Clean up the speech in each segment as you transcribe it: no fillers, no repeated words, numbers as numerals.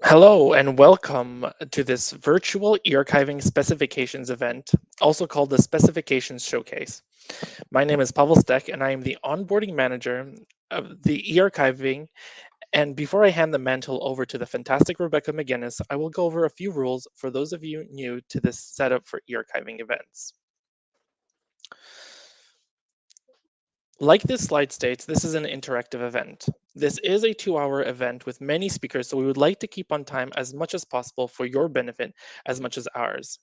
Hello and welcome to this virtual e-archiving specifications event, also called the Specifications Showcase. My name is Pavel Stek and I am the onboarding manager of the e-archiving. And before I hand the mantle over to the fantastic Rebecca McGinnis, I will go over a few rules for those of you new to this setup for e-archiving events. Like this slide states, this is an interactive event. This is a 2-hour event with many speakers, so we would like to keep on time as much as possible for your benefit as much as ours.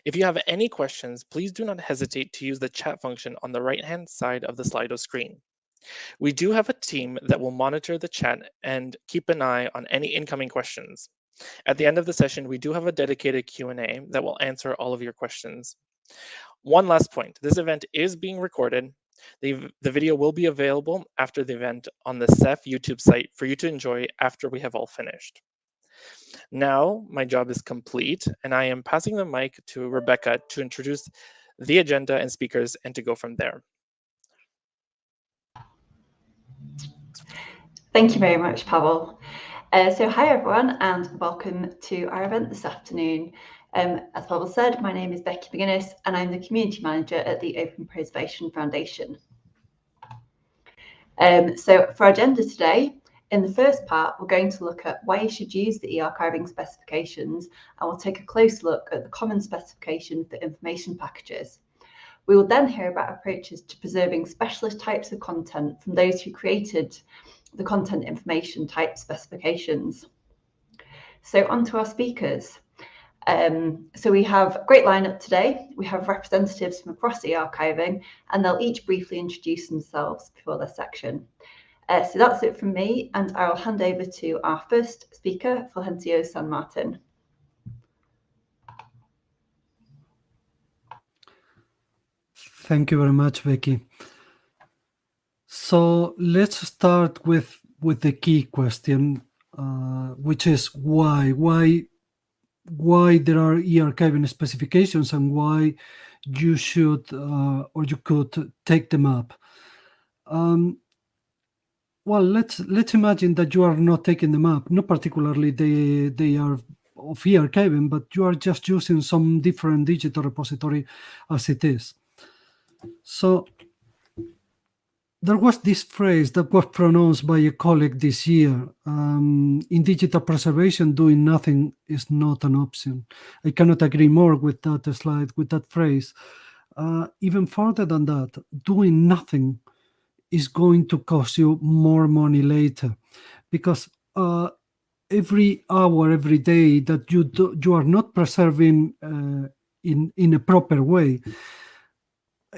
If you have any questions, please do not hesitate to use the chat function on the right-hand side of the Slido screen. We do have a team that will monitor the chat and keep an eye on any incoming questions. At the end of the session, we do have a dedicated Q&A that will answer all of your questions. One last point, this event is being recorded. The video will be available after the event on the CEF YouTube site for you to enjoy after we have all finished. Now, my job is complete, and I am passing the mic to Rebecca to introduce the agenda and speakers and to go from there. Thank you very much, Pavel. So hi everyone and welcome to our event this afternoon. As Pavel said, my name is Becky McGinnis and I'm the Community Manager at the Open Preservation Foundation. So for our agenda today, in the first part, we're going to look at why you should use the e-archiving specifications, and we'll take a close look at the common specification for information packages. We will then hear about approaches to preserving specialist types of content from those who created the content information type specifications. So on to our speakers. So we have a great lineup today. We have representatives from across e-archiving, and they'll each briefly introduce themselves before their section. So that's it from me, and I'll hand over to our first speaker, Fulgencio San Martin. Thank you very much, Becky. So let's start with the key question, which is why there are e-archiving specifications and why you should or you could take them up. Well, let's imagine that you are not taking them up. Not particularly they are of e-archiving, but you are just using some different digital repository as it is. So there was this phrase that was pronounced by a colleague this year. In digital preservation, doing nothing is not an option. I cannot agree more with that slide, with that phrase. Even further than that, doing nothing is going to cost you more money later, because every hour, every day that you are not preserving in a proper way,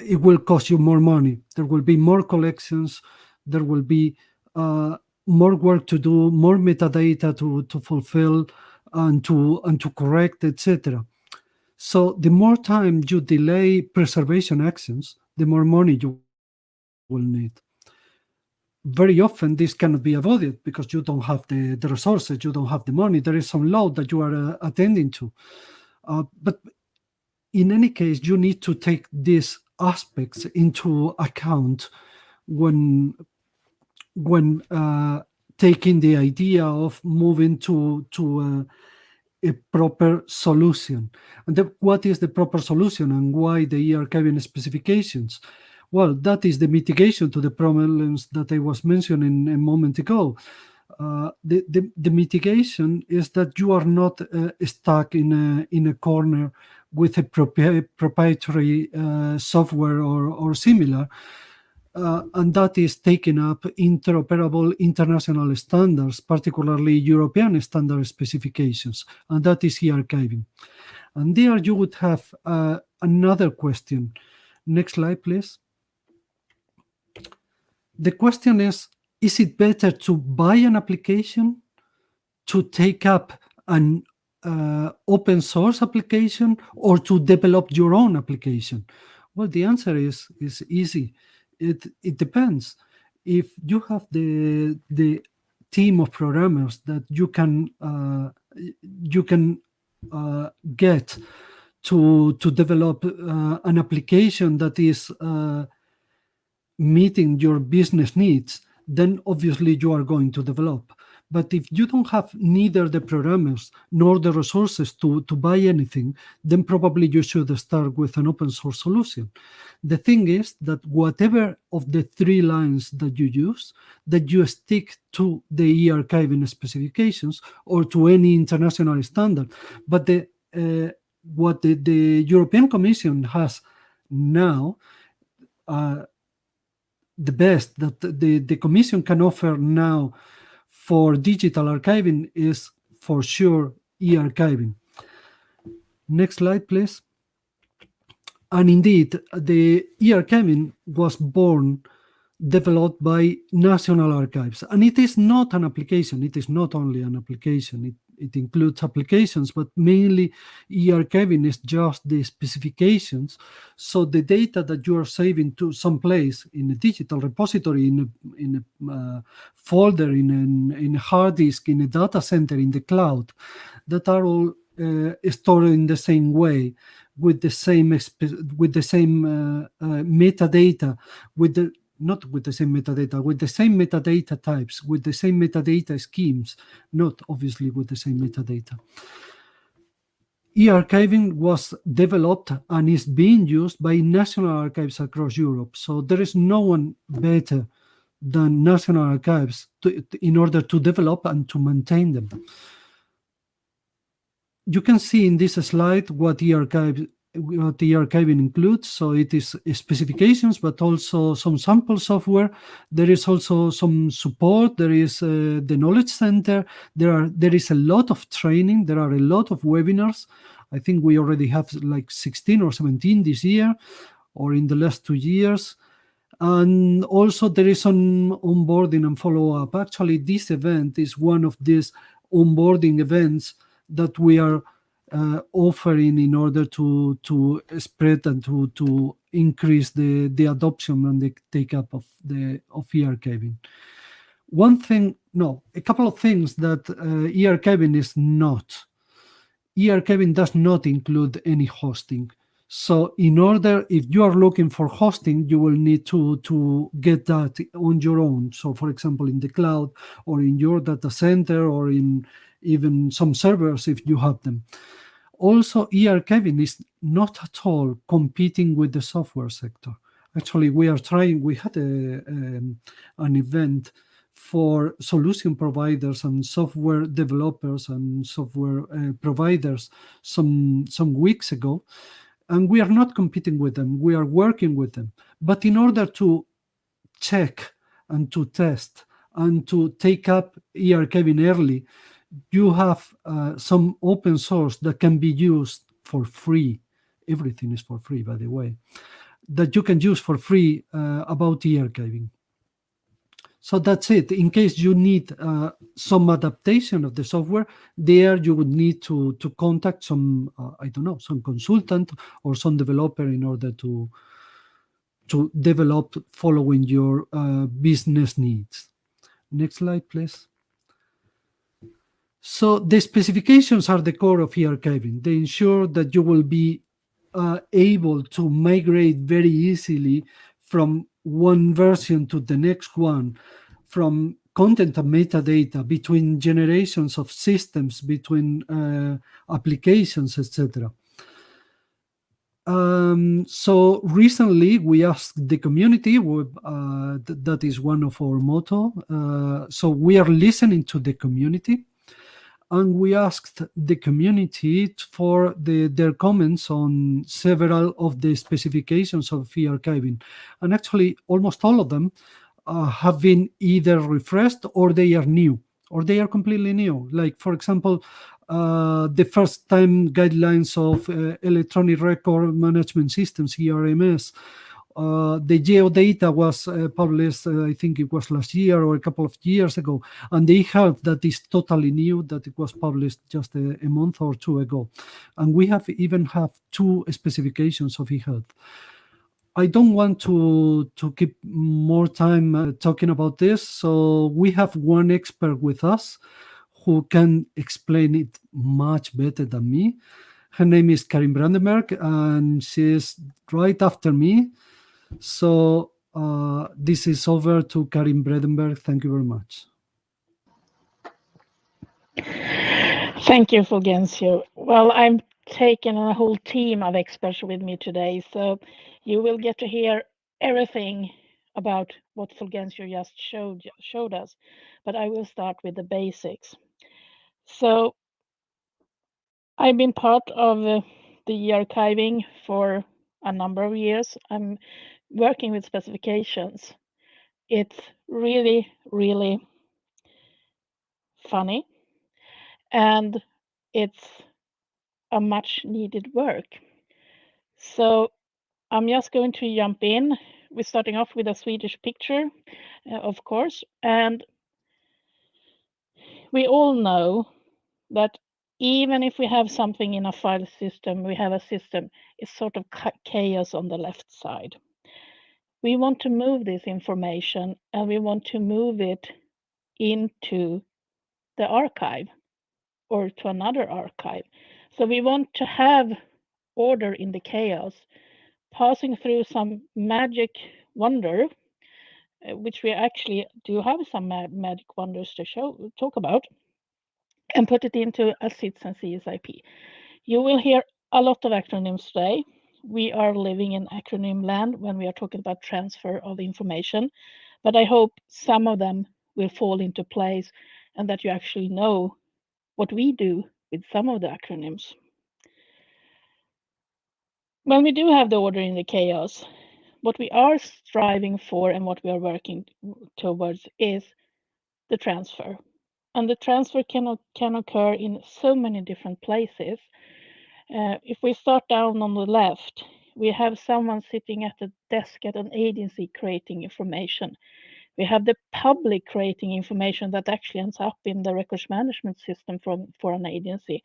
it will cost you more money. There will be more collections, there will be more work to do, more metadata to fulfill and to correct, etc. So the more time you delay preservation actions, the more money you will need. Very often this cannot be avoided because you don't have the resources, you don't have the money, there is some load that you are attending to. But in any case, you need to take these aspects into account when taking the idea of moving to a proper solution. And what is the proper solution and why the e-archiving specifications? Well, that is the mitigation to the problems that I was mentioning a moment ago. The mitigation is that you are not stuck in a corner with a proprietary software or similar, and that is taking up interoperable international standards, particularly European standard specifications, and that is e-archiving. And there you would have another question. Next slide, please. The question is it better to buy an application, to take up an open source application, or to develop your own application? Well, the answer is easy. It depends. If you have the team of programmers that you can get to develop an application that is meeting your business needs, then obviously you are going to develop. But if you don't have neither the programmers nor the resources to buy anything, then probably you should start with an open source solution. The thing is that whatever of the 3 lines that you use, that you stick to the e-archiving specifications or to any international standard. But what the European Commission has now, the best that the Commission can offer now for digital archiving is for sure e-archiving. Next slide, please. And indeed, the e-archiving was developed by national archives. And it is not an application. It is not only an application. It includes applications, but mainly e-archiving is just the specifications. So the data that you are saving to some place in a digital repository, in a folder, in a hard disk, in a data center, in the cloud, that are all stored in the same way, with the same metadata, not with the same metadata, with the same metadata types, with the same metadata schemes, not obviously with the same metadata. E-archiving was developed and is being used by national archives across Europe. So there is no one better than national archives in order to develop and to maintain them. You can see in this slide what e-archiving includes. So it is specifications, but also some sample software. There is also some support. There is the knowledge center. There is a lot of training. There are a lot of webinars. I think we already have like 16 or 17 this year, or in the last 2 years. And also there is some onboarding and follow-up. Actually, this event is one of these onboarding events that we are offering in order to spread and to increase the adoption and the take-up of e-archiving. A couple of things that e-archiving is not. E-archiving does not include any hosting. So if you are looking for hosting, you will need to get that on your own. So for example, in the cloud or in your data center or in even some servers if you have them. Also, e-archiving is not at all competing with the software sector. Actually, we had an event for solution providers and software developers and software providers some weeks ago, and we are not competing with them. We are working with them. But in order to check and to test and to take up e-archiving early, you have some open source that can be used for free. Everything is for free, by the way, that you can use for free about e-archiving. So that's it. In case you need some adaptation of the software, there you would need to contact some, some consultant or some developer in order to develop following your business needs. Next slide, please. So the specifications are the core of e-archiving. They ensure that you will be able to migrate very easily from one version to the next one, from content and metadata, between generations of systems, between applications, etc. So recently we asked the community, that is one of our motto. So we are listening to the community. And we asked the community for their comments on several of the specifications of e-archiving. And actually, almost all of them have been either refreshed or they are new, or they are completely new. Like, for example, the first time guidelines of electronic record management systems, ERMS. The geodata was published, I think it was last year or a couple of years ago, and the e-health that is totally new, that it was published just a month or two ago. And we even have 2 specifications of e-health. I don't want to keep more time talking about this, so we have one expert with us who can explain it much better than me. Her name is Karin Brandenberg, and she is right after me. So this is over to Karin Brandenberg. Thank you very much. Thank you, Fulgencio. Well, I'm taking a whole team of experts with me today, so you will get to hear everything about what Fulgencio just showed us. But I will start with the basics. So I've been part of the eArchiving for a number of years. I'm working with specifications. It's really, really funny, and it's a much needed work. So I'm just going to jump in. We're starting off with a Swedish picture, of course, and we all know that even if we have something in a file system, we have a system, it's sort of chaos on the left side. We want to move this information and we want to move it into the archive or to another archive. So we want to have order in the chaos, passing through some magic wonder, which we actually do have some magic wonders to talk about, and put it into a CITS and CSIP. You will hear a lot of acronyms today. We are living in acronym land when we are talking about transfer of information, but I hope some of them will fall into place and that you actually know what we do with some of the acronyms. When we do have the order in the chaos, what we are striving for and what we are working towards is the transfer. And the transfer can occur in so many different places. If we start down on the left, we have someone sitting at a desk at an agency creating information. We have the public creating information that actually ends up in the records management system for an agency.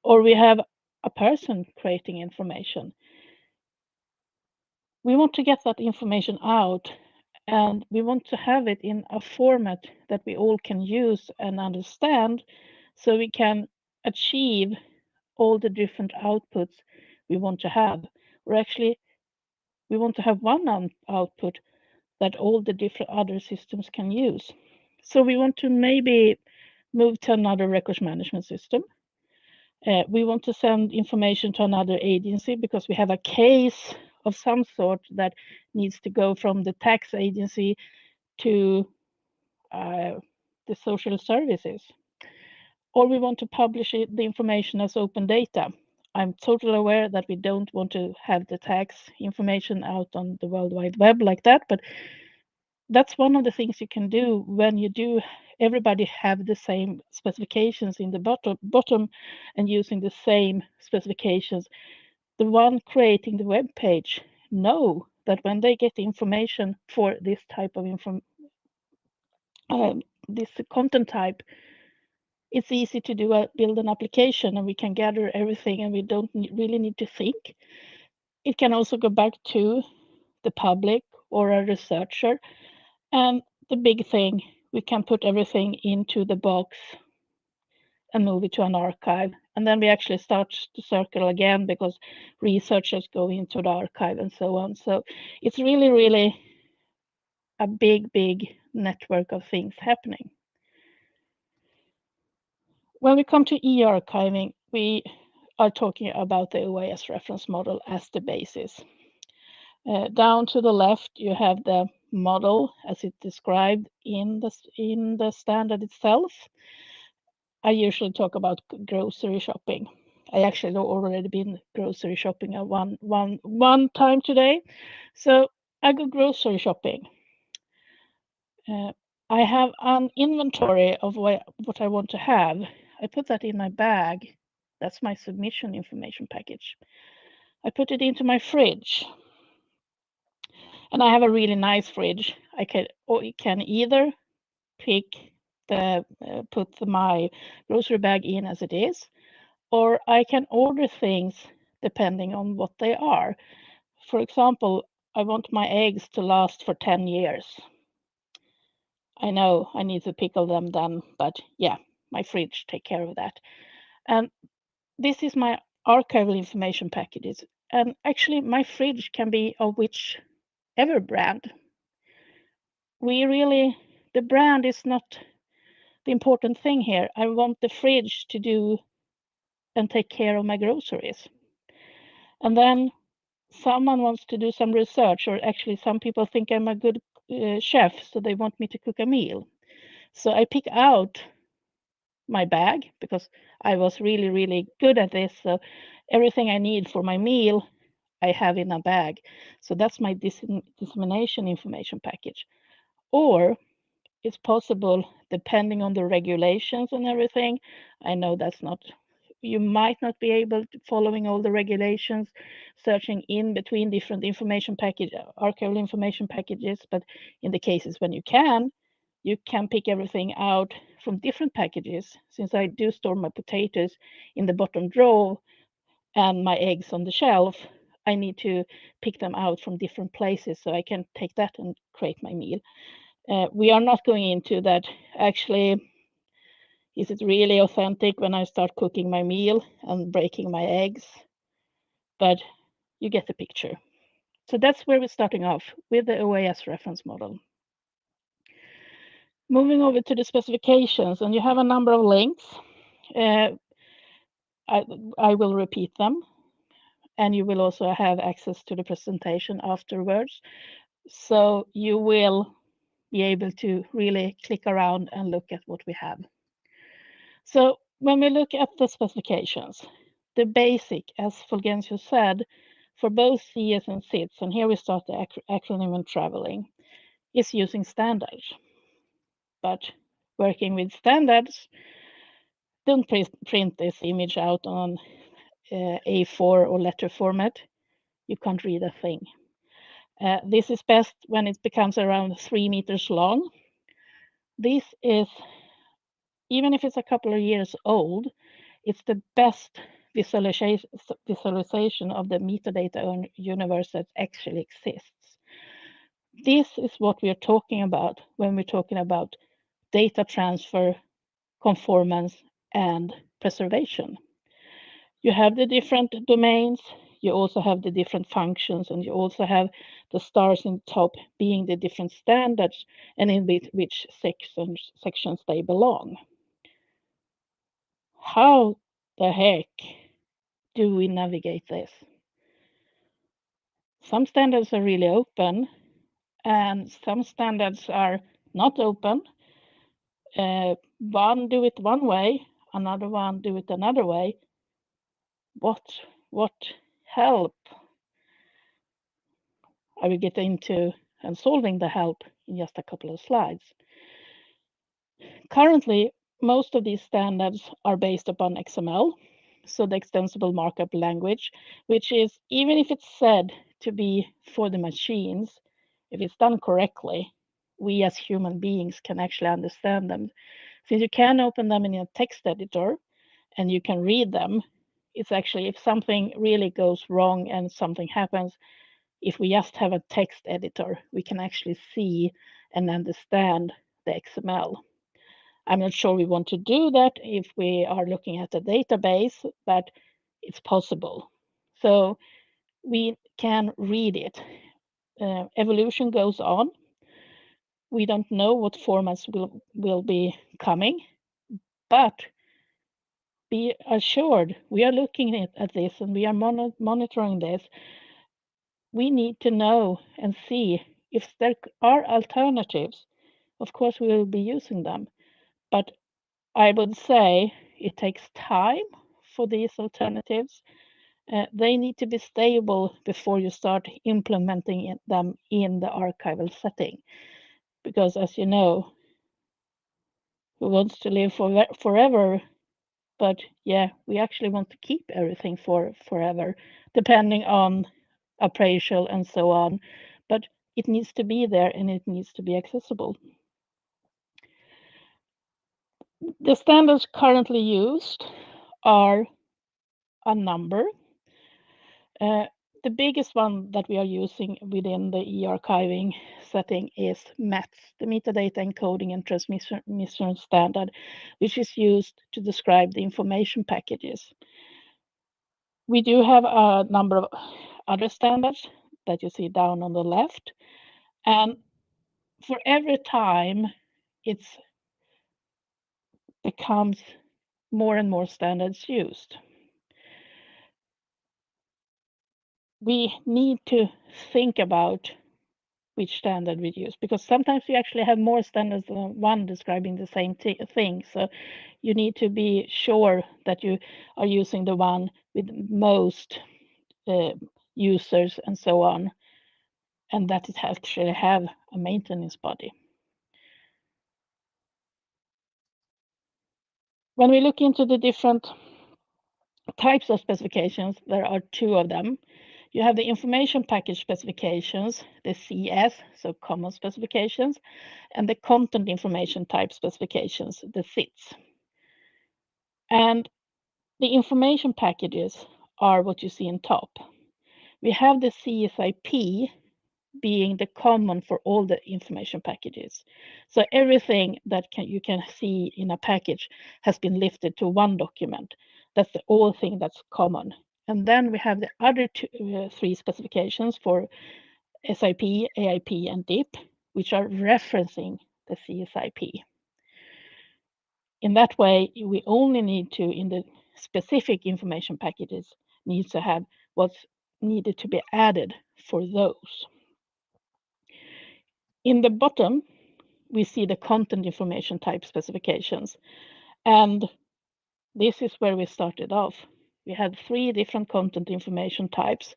Or we have a person creating information. We want to get that information out, and we want to have it in a format that we all can use and understand, so we can achieve all the different outputs we want to have. Or actually, we want to have one output that all the different other systems can use. So we want to maybe move to another records management system. We want to send information to another agency because we have a case of some sort that needs to go from the tax agency to the social services. Or we want to publish the information as open data. I'm totally aware that we don't want to have the tax information out on the World Wide Web like that, but that's one of the things you can do when you do everybody have the same specifications in the bottom and using the same specifications. The one creating the web page know that when they get information for this type of this content type, it's easy to build an application, and we can gather everything, and we don't really need to think. It can also go back to the public or a researcher. And the big thing, we can put everything into the box and move it to an archive. And then we actually start to circle again because researchers go into the archive and so on. So it's really, really a big, big network of things happening. When we come to eArchiving, we are talking about the OAS reference model as the basis. Down to the left, you have the model as it described in the standard itself. I usually talk about grocery shopping. I actually already been grocery shopping one time today. So I go grocery shopping. I have an inventory of what I want to have. I put that in my bag. That's my submission information package. I put it into my fridge. And I have a really nice fridge. I can either pick put my grocery bag in as it is, or I can order things depending on what they are. For example, I want my eggs to last for 10 years. I know I need to pickle them then, but yeah, my fridge take care of that. And this is my archival information packages. And actually my fridge can be of whichever brand. The brand is not the important thing here. I want the fridge to do and take care of my groceries. And then someone wants to do some research, or actually some people think I'm a good chef, so they want me to cook a meal. So I pick out my bag because I was really, really good at this. So everything I need for my meal, I have in a bag. So that's my dissemination information package. Or it's possible, depending on the regulations and everything. I know that's not, you might not be able to following all the regulations, searching in between different information package, archival information packages, but in the cases when you can pick everything out from different packages. Since I do store my potatoes in the bottom drawer and my eggs on the shelf, I need to pick them out from different places so I can take that and create my meal. We are not going into that. Actually, is it really authentic when I start cooking my meal and breaking my eggs? But you get the picture. So that's where we're starting off with the OAS reference model. Moving over to the specifications, and you have a number of links. I will repeat them, and you will also have access to the presentation afterwards. So you will be able to really click around and look at what we have. So when we look at the specifications, the basic, as Fulgencio said, for both CS and CITS, and here we start the acronym and traveling, is using standards. But working with standards, don't print this image out on A4 or letter format. You can't read a thing. This is best when it becomes around 3 meters long. This is, even if it's a couple of years old, it's the best visualization of the metadata universe that actually exists. This is what we are talking about when we're talking about data transfer, conformance, and preservation. You have the different domains, you also have the different functions, and you also have the stars in top being the different standards and in which sections they belong. How the heck do we navigate this? Some standards are really open and some standards are not open. One do it one way, another one do it another way. What help? I will get into and solving the help in just a couple of slides. Currently, most of these standards are based upon XML, so the extensible markup language, which is, even if it's said to be for the machines, if it's done correctly, we as human beings can actually understand them. Since you can open them in a text editor and you can read them, it's actually, if something really goes wrong and something happens, if we just have a text editor, we can actually see and understand the XML. I'm not sure we want to do that if we are looking at a database, but it's possible. So we can read it. Evolution goes on. We don't know what formats will be coming, but be assured we are looking at this and we are monitoring this. We need to know and see if there are alternatives. Of course, we will be using them, but I would say it takes time for these alternatives. They need to be stable before you start implementing them in the archival setting. Because as you know, who wants to live forever? But yeah, we actually want to keep everything for forever, depending on appraisal and so on. But it needs to be there and it needs to be accessible. The standards currently used are a number. The biggest one that we are using within the eArchiving setting is METS, the metadata encoding and transmission standard, which is used to describe the information packages. We do have a number of other standards that you see down on the left. And for every time it becomes more and more standards used. we need to think about which standard we use, because sometimes you actually have more standards than one describing the same thing. So you need to be sure that you are using the one with most users and so on, and that it actually have a maintenance body. When we look into the different types of specifications, there are two of them. You have the information package specifications, the CS, so common specifications, and the content information type specifications, the CITS. And the information packages are what you see in top. We have the CSIP being the common for all the information packages. So everything that you can see in a package has been lifted to one document. That's the only thing that's common. And then we have the other three specifications for SIP, AIP, and DIP, which are referencing the CSIP. In that way, we only need to, in the specific information packages, needs to have what's needed to be added for those. In the bottom, we see the content information type specifications. And this is where we started off. We had 3 different content information types.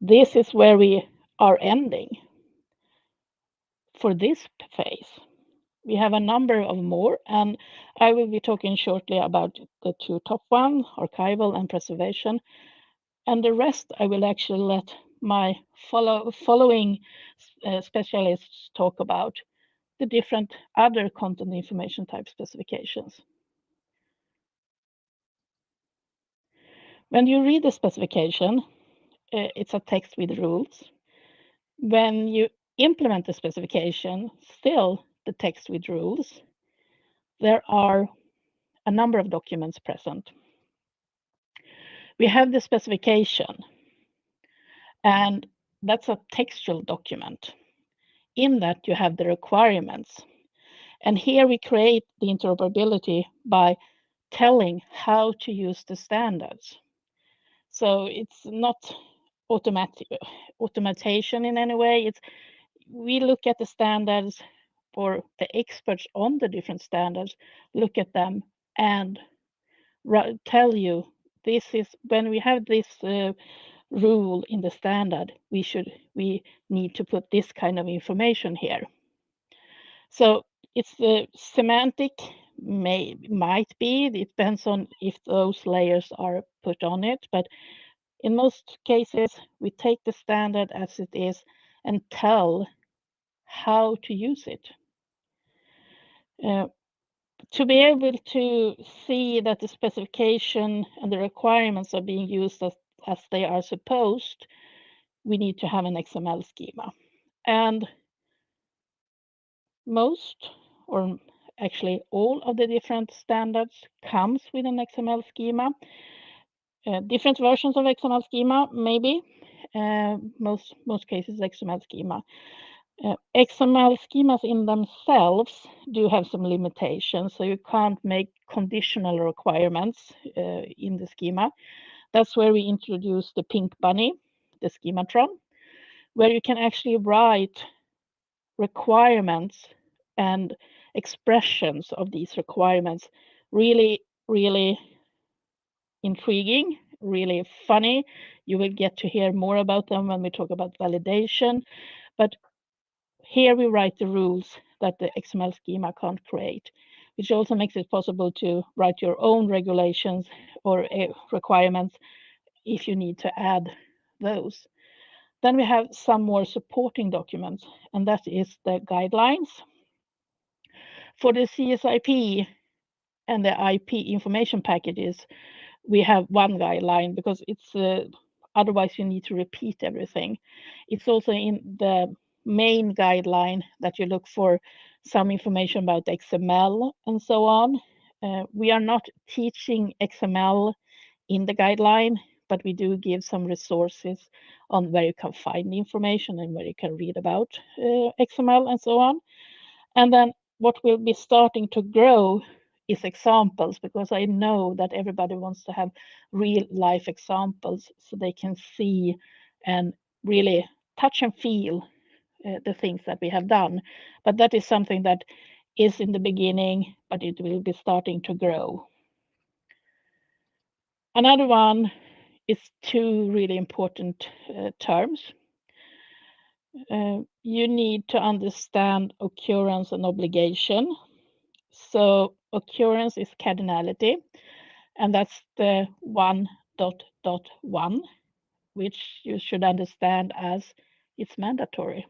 This is where we are ending for this phase. We have a number of more, and I will be talking shortly about the 2 top ones, archival and preservation. And the rest I will actually let my following specialists talk about the different other content information type specifications. When you read the specification, it's a text with rules. When you implement the specification, still the text with rules, there are a number of documents present. We have the specification, and that's a textual document. In that you have the requirements. And here we create the interoperability by telling how to use the standards. So it's not automation in any way. We look at the standards, or the experts on the different standards look at them and tell you, this is when we have this rule in the standard, we need to put this kind of information here. So it's the semantic might be, it depends on if those layers are put on it, but in most cases we take the standard as it is and tell how to use it. To be able to see that the specification and the requirements are being used as they are supposed, we need to have an XML schema. And most, or actually all of the different standards comes with an XML schema. Different versions of XML schema, maybe. Most cases XML schema. XML schemas in themselves do have some limitations, so you can't make conditional requirements in the schema. That's where we introduce the pink bunny, the schematron, where you can actually write requirements and expressions of these requirements. Really, really intriguing, really funny. You will get to hear more about them when we talk about validation. But here we write the rules that the XML schema can't create, which also makes it possible to write your own regulations or requirements if you need to add those. Then we have some more supporting documents, and that is the guidelines. For the CSIP and the IP information packages, we have one guideline because it's otherwise you need to repeat everything. It's also in the main guideline that you look for some information about XML and so on. We are not teaching XML in the guideline, but we do give some resources on where you can find the information and where you can read about XML and so on. And then what will be starting to grow is examples, because I know that everybody wants to have real life examples so they can see and really touch and feel the things that we have done. But that is something that is in the beginning, but it will be starting to grow. Another one is two really important terms. You need to understand occurrence and obligation. So occurrence is cardinality, and that's the 1.1, which you should understand as it's mandatory.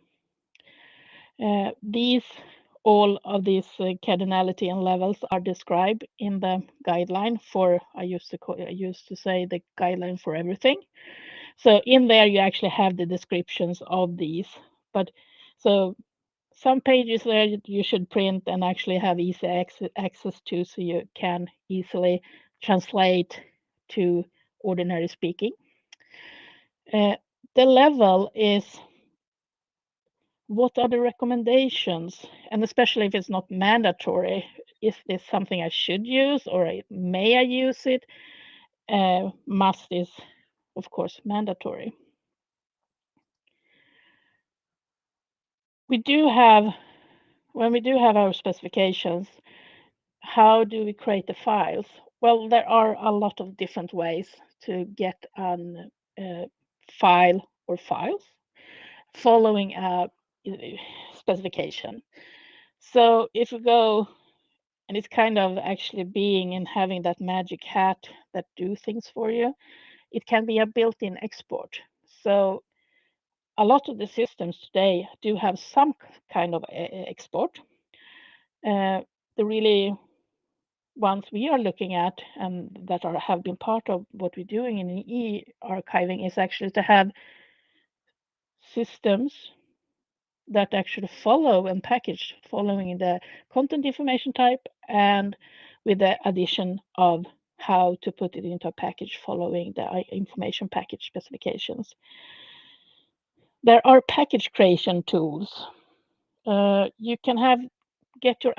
All of these cardinality and levels are described in the guideline for, I used to say the guideline for everything. So in there you actually have the descriptions of these, but so some pages there you should print and actually have easy access to, so you can easily translate to ordinary speaking. The level is what are the recommendations, and especially if it's not mandatory, is this something I should use or may I use it? Must is, of course, mandatory. When we do have our specifications, how do we create the files? Well, there are a lot of different ways to get a file or files following a specification. So if we go, and it's kind of actually being and having that magic hat that do things for you, it can be a built-in export. So a lot of the systems today do have some kind of export. The really ones we are looking at and that have been part of what we're doing in e-archiving is actually to have systems that actually follow and package following the content information type and with the addition of how to put it into a package following the information package specifications. There are package creation tools. You can get your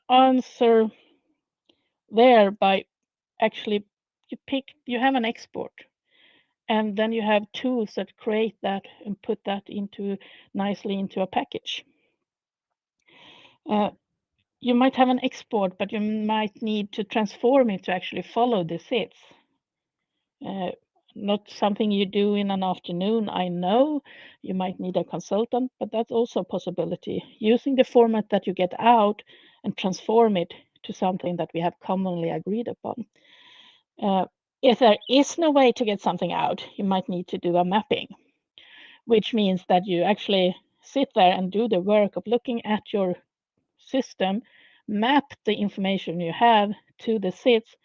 answer there by actually you have an export, and then you have tools that create that and put that nicely into a package. You might have an export, but you might need to transform it to actually follow the CITS. Not something you do in an afternoon, I know. You might need a consultant, but that's also a possibility. Using the format that you get out and transform it to something that we have commonly agreed upon. If there is no way to get something out, you might need to do a mapping, which means that you actually sit there and do the work of looking at your system, map the information you have to the CITS,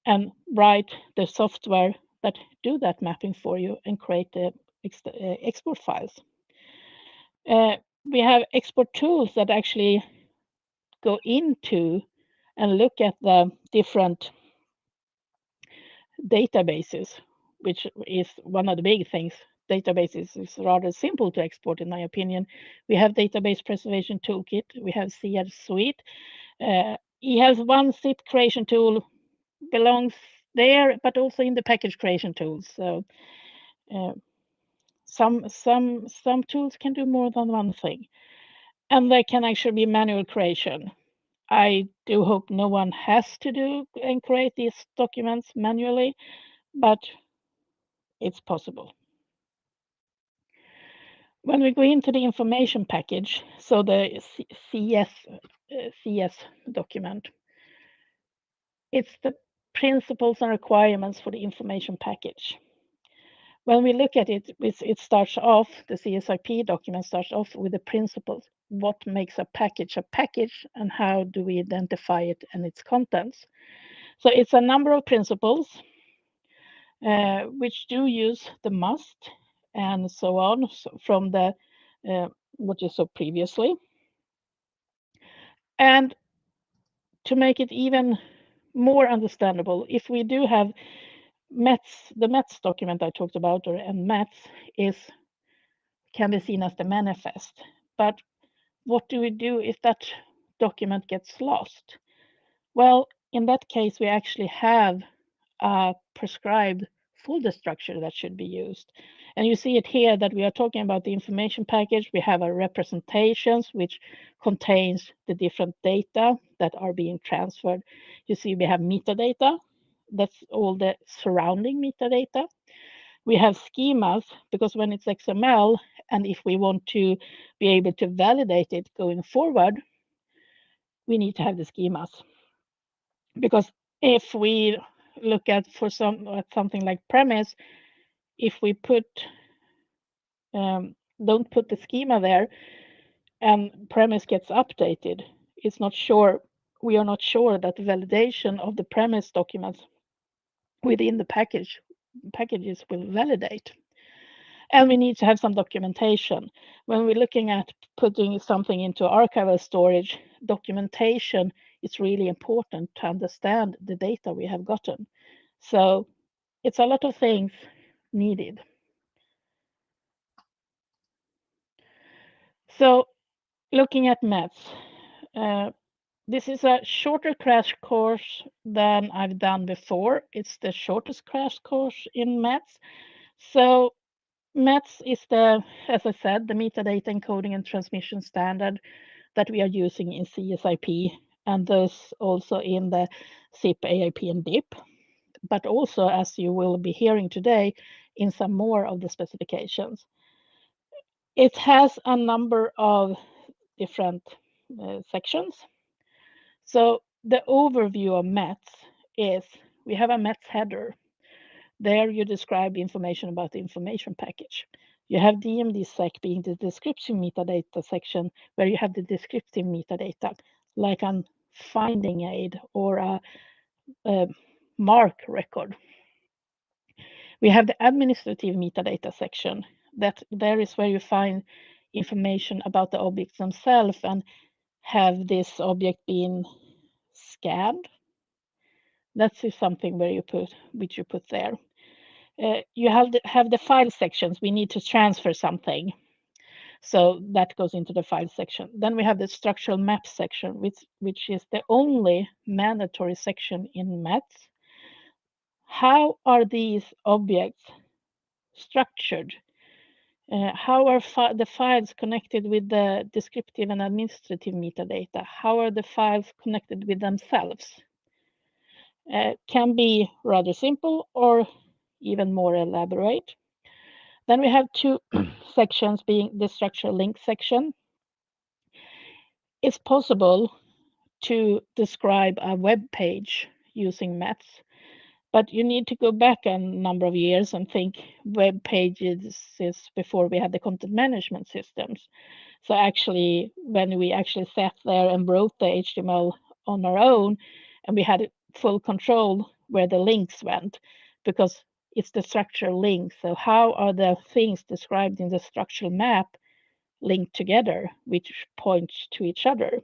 and write the software that do that mapping for you and create the export files. We have export tools that actually go into and look at the different databases, which is one of the big things. Databases is rather simple to export, in my opinion. We have database preservation toolkit. We have CITS suite. He has one CIT creation tool belongs there, but also in the package creation tools. So some tools can do more than one thing, and there can actually be manual creation. I do hope no one has to do and create these documents manually, but it's possible. When we go into the information package, so the CS document, it's the principles and requirements for the information package. When we look at it, it starts off, the CSIP document starts off with the principles. What makes a package, and how do we identify it and its contents? So it's a number of principles which do use the must and so on from the what you saw previously. And to make it even more understandable, if we do have METS, the METS document I talked about, and METS can be seen as the manifest. But what do we do if that document gets lost? Well, in that case, we actually have a prescribed folder structure that should be used. And you see it here that we are talking about the information package. We have our representations, which contains the different data that are being transferred. You see we have metadata. That's all the surrounding metadata. We have schemas, because when it's XML, and if we want to be able to validate it going forward, we need to have the schemas. Because if we look at something like premise, if we don't put the schema there and premise gets updated, we are not sure that the validation of the premise documents within the packages will validate. And we need to have some documentation. When we're looking at putting something into archival storage, documentation is really important to understand the data we have gotten. So it's a lot of things needed. So looking at METS, this is a shorter crash course than I've done before. It's the shortest crash course in METS. So METS is as I said, the metadata encoding and transmission standard that we are using in CSIP, and thus also in the CIP, AIP, and DIP, but also, as you will be hearing today, in some more of the specifications. It has a number of different sections. So the overview of METS is, we have a METS header. There you describe information about the information package. You have DMDSEC being the description metadata section, where you have the descriptive metadata, like a finding aid or a mark record. We have the administrative metadata section. There is where you find information about the objects themselves and have this object been scanned. That's something which you put there. You have the file sections. We need to transfer something. So that goes into the file section. Then we have the structural map section, which is the only mandatory section in METS. How are these objects structured? How are the files connected with the descriptive and administrative metadata? How are the files connected with themselves? Can be rather simple or even more elaborate. Then we have two sections, being the structural link section. It's possible to describe a web page using METS, but you need to go back a number of years and think web pages is before we had the content management systems. So actually, when we actually sat there and wrote the HTML on our own, and we had full control where the links went, because it's the structural link. So how are the things described in the structural map linked together, which points to each other?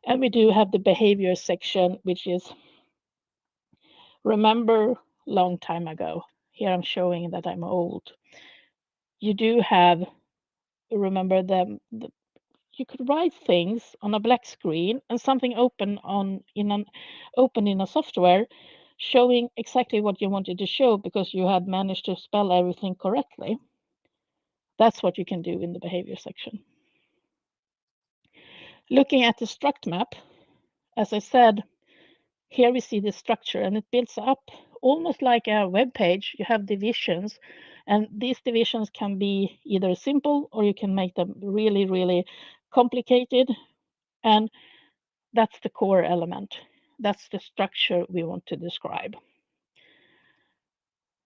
And we do have the behavior section, which is, remember long time ago. Here I'm showing that I'm old. You do have, remember you could write things on a black screen and something open in a software showing exactly what you wanted to show because you had managed to spell everything correctly. That's what you can do in the behavior section. Looking at the struct map, as I said, here we see the structure and it builds up almost like a web page. You have divisions, and these divisions can be either simple or you can make them really, really complicated. And that's the core element. That's the structure we want to describe.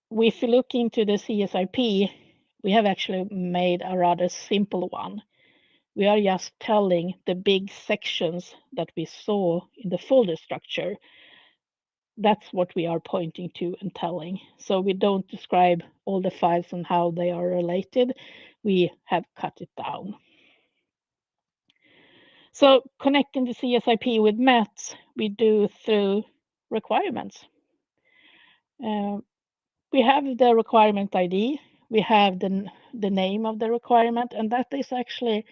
If you look into the CSIP, we have actually made a rather simple one. We are just telling the big sections that we saw in the folder structure. That's what we are pointing to and telling. So we don't describe all the files and how they are related. We have cut it down. So connecting the CSIP with METS, we do through requirements. We have the requirement ID, we have the name of the requirement, and that is actually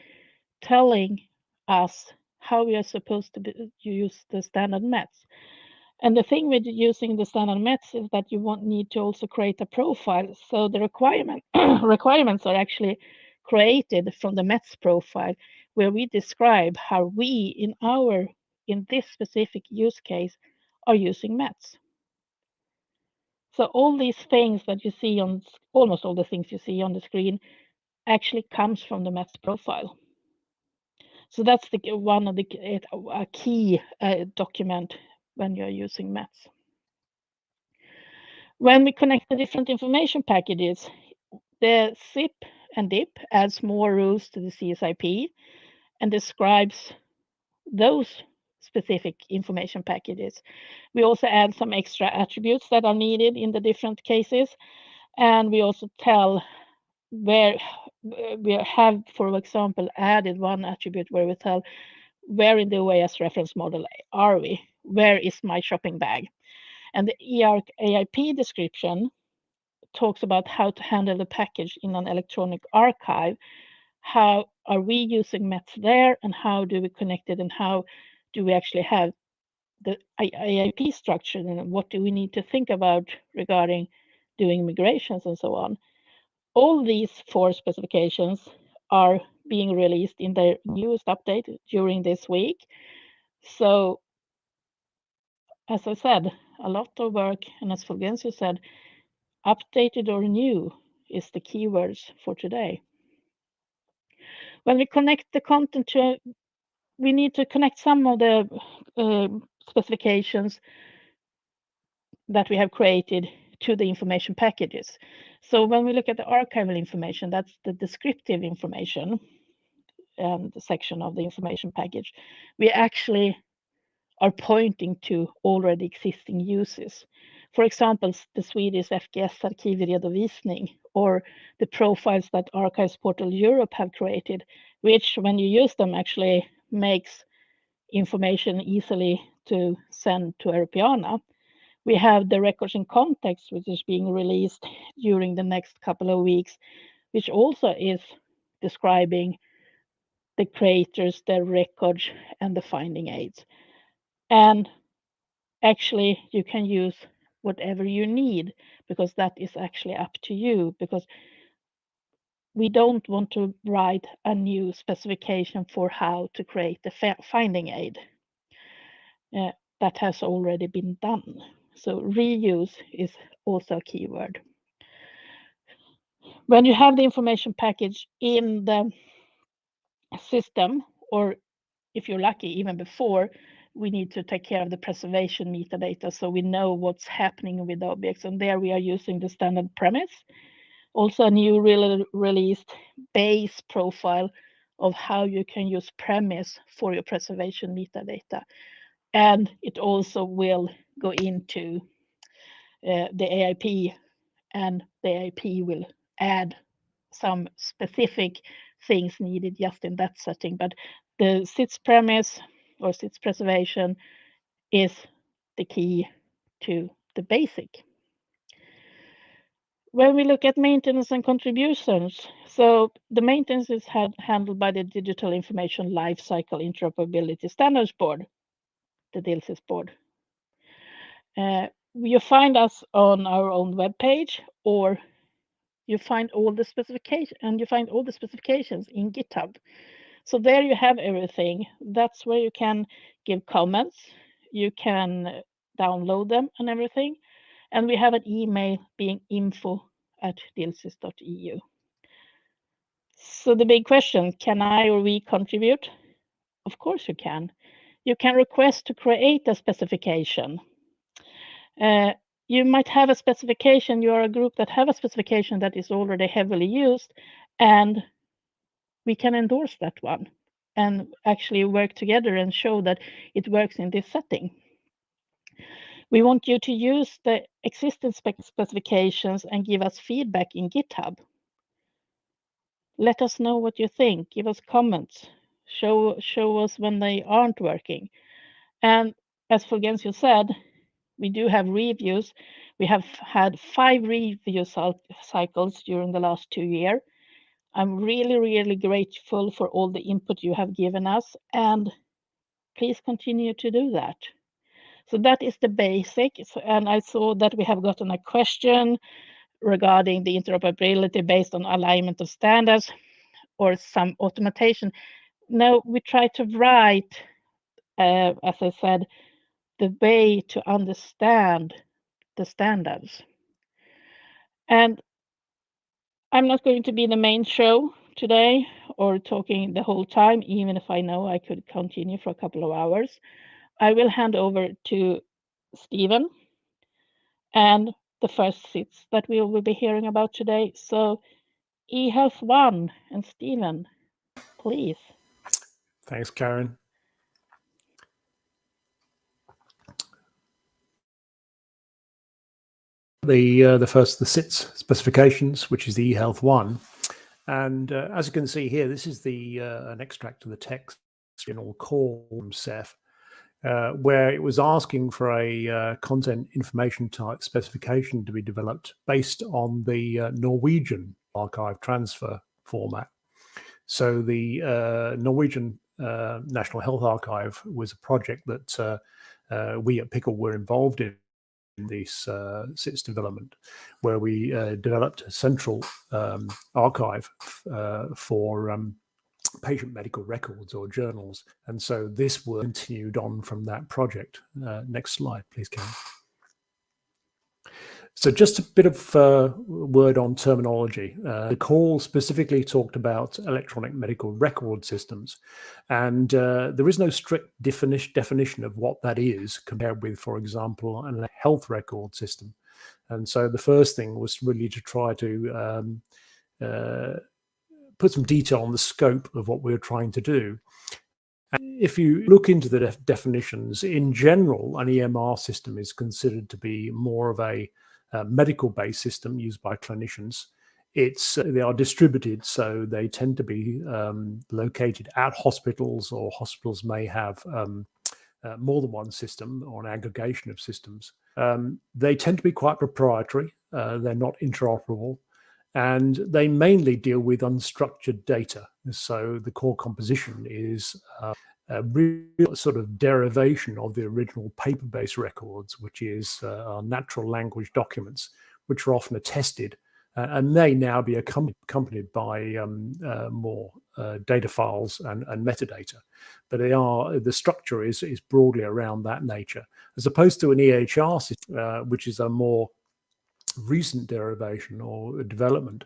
telling us how we are supposed to use the standard METS. And the thing with using the standard METs is that you won't need to also create a profile. So the requirements are actually created from the METs profile, where we describe how we in this specific use case are using METs. So all these things that you see almost all the things you see on the screen actually comes from the METs profile. So that's one of a key document when you're using METs. When we connect the different information packages, the zip and dip adds more rules to the CSIP and describes those specific information packages. We also add some extra attributes that are needed in the different cases. And we also tell where we have, for example, added one attribute where we tell where in the OAS reference model are we? Where is my shopping bag? And the eArch AIP description talks about how to handle the package in an electronic archive. How are we using METs there, and how do we connect it, and how do we actually have the AIP structure, and what do we need to think about regarding doing migrations and so on. All these 4 specifications are being released in their newest update during this week. So, as I said, a lot of work, and as Fulgencio said, updated or new is the keywords for today. When we connect the content to, we need to connect some of the specifications that we have created to the information packages. So when we look at the archival information, that's the descriptive information the section of the information package, we actually are pointing to already existing uses. For example, the Swedish FGS Arkivredovisning, or the profiles that Archives Portal Europe have created, which when you use them actually makes information easily to send to Europeana. We have the records in context, which is being released during the next couple of weeks, which also is describing the creators, their records, and the finding aids. And actually, you can use whatever you need, because that is actually up to you, because we don't want to write a new specification for how to create the finding aid. That has already been done. So reuse is also a keyword. When you have the information package in the system, or if you're lucky, even before, we need to take care of the preservation metadata so we know what's happening with the objects. And there we are using the standard premise. Also a new released base profile of how you can use premise for your preservation metadata. And it also will go into the AIP, and the AIP will add some specific things needed just in that setting. But the CITS premise or CITS preservation is the key to the basic. When we look at maintenance and contributions, so the maintenance is handled by the Digital Information Lifecycle Interoperability Standards Board, the DILSIS board. You find us on our own webpage, or you find all the specifications, and you find all the specifications in GitHub. So there you have everything. That's where you can give comments, you can download them and everything. And we have an email being info@dilsis.eu. So the big question, can I or we contribute? Of course you can. You can request to create a specification. You might have a specification, you are a group that have a specification that is already heavily used, and we can endorse that one and actually work together and show that it works in this setting. We want you to use the existing specifications and give us feedback in GitHub. Let us know what you think, give us comments, show us when they aren't working. And as Fulgencio said, we do have reviews. We have had 5 review cycles during the last 2 years. I'm really, really grateful for all the input you have given us, and please continue to do that. So that is the basics. And I saw that we have gotten a question regarding the interoperability based on alignment of standards or some automation. Now we try to write, as I said, the way to understand the standards. And I'm not going to be the main show today or talking the whole time, even if I know I could continue for a couple of hours. I will hand over to Stephen and the first CITS that we will be hearing about today. So eHealth 1 and Stephen, please. Thanks, Karen. The first, the CITS specifications, which is the eHealth 1. And as you can see here, this is the an extract of the text in all call from CEF, where it was asking for a content information type specification to be developed based on the Norwegian archive transfer format. So the Norwegian National Health Archive was a project that we at Pickle were involved in this CITS development, where we developed a central archive for patient medical records or journals. And so this was continued on from that project. Next slide, please, Karen. So just a bit of word on terminology. The call specifically talked about electronic medical record systems, and there is no strict definition of what that is compared with, for example, a health record system. And so the first thing was really to try to put some detail on the scope of what we were trying to do. And if you look into the definitions, in general, an EMR system is considered to be more of a medical-based system used by clinicians. They are distributed, so they tend to be located at hospitals, or hospitals may have more than one system or an aggregation of systems. They tend to be quite proprietary. They're not interoperable, and they mainly deal with unstructured data. So the core composition is a real sort of derivation of the original paper-based records, which is our natural language documents, which are often attested and may now be accompanied by more data files and metadata. But the structure is broadly around that nature, as opposed to an EHR system, which is a more recent derivation or development,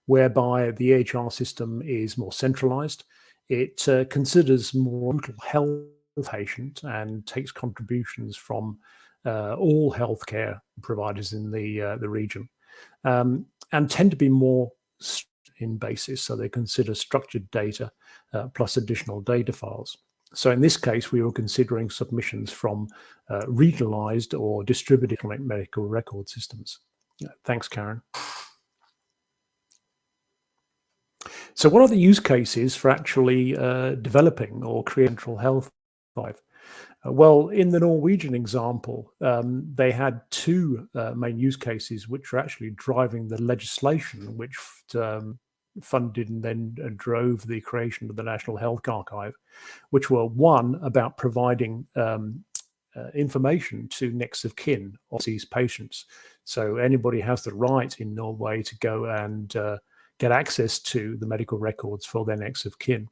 whereby the EHR system is more centralized. It considers more mental health patient and takes contributions from all healthcare providers in the region, and tend to be more in basis. So they consider structured data plus additional data files. So in this case, we were considering submissions from regionalized or distributed medical record systems. Thanks, Karen. So what are the use cases for actually developing or creating central health archive? Well, in the Norwegian example, they had two main use cases, which are actually driving the legislation, which funded and then drove the creation of the National Health Archive, which were one about providing information to next of kin of these patients. So anybody has the right in Norway to go and get access to the medical records for their next of kin.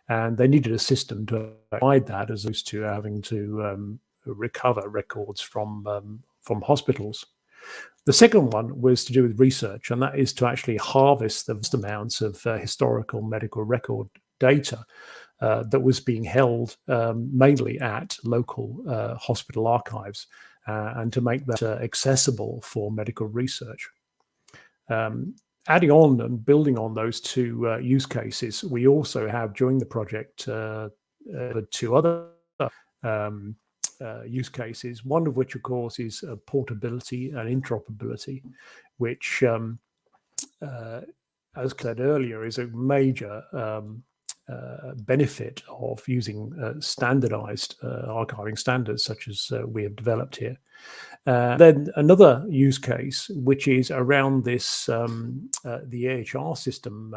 And they needed a system to provide that, as opposed to having to recover records from hospitals. The second one was to do with research, and that is to actually harvest the vast amounts of historical medical record data that was being held mainly at local hospital archives, and to make that accessible for medical research. Adding on and building on those two use cases, we also have during the project two other use cases, one of which, of course, is portability and interoperability, which, as I said earlier, is a major benefit of using standardized archiving standards such as we have developed here. Then another use case, which is around this, the EHR system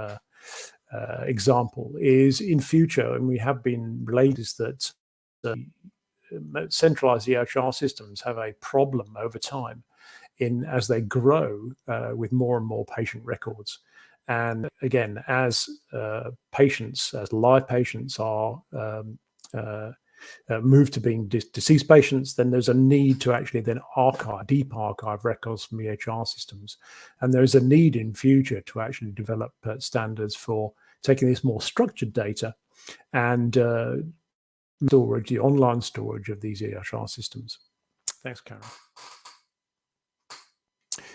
example, is in future, and we have been related, is that centralized EHR systems have a problem over time as they grow with more and more patient records. And again, as live patients are moved to being deceased patients, then there's a need to actually then deep archive records from EHR systems. And there's a need in future to actually develop standards for taking this more structured data and storage, the online storage of these EHR systems. Thanks, Karen.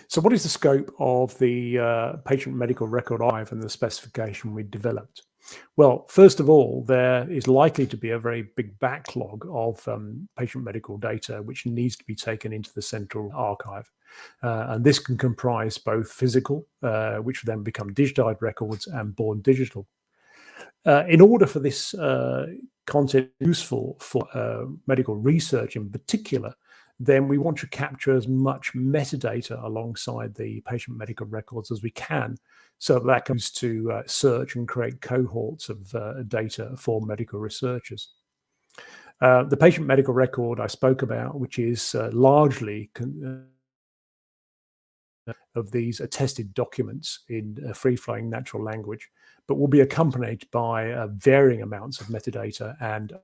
So what is the scope of the patient medical record archive and the specification we developed? Well, first of all, there is likely to be a very big backlog of patient medical data which needs to be taken into the central archive. And this can comprise both physical, which then become digitized records, and born digital. In order for this content useful for medical research in particular, then we want to capture as much metadata alongside the patient medical records as we can, so that comes to search and create cohorts of data for medical researchers. The patient medical record I spoke about, which is largely of these attested documents in free-flowing natural language, but will be accompanied by varying amounts of metadata and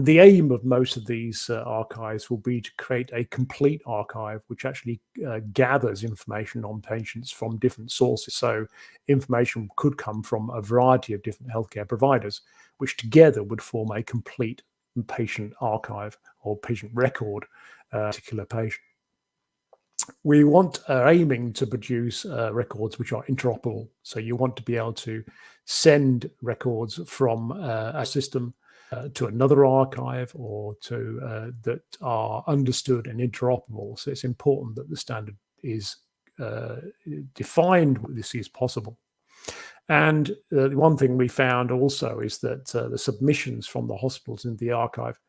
the aim of most of these archives will be to create a complete archive which actually gathers information on patients from different sources. So information could come from a variety of different healthcare providers, which together would form a complete patient archive or patient record particular patient. We are aiming to produce records which are interoperable. So you want to be able to send records from a system to another archive, or to that are understood and interoperable. So it's important that the standard is defined where this is possible. And one thing we found also is that the submissions from the hospitals in the archive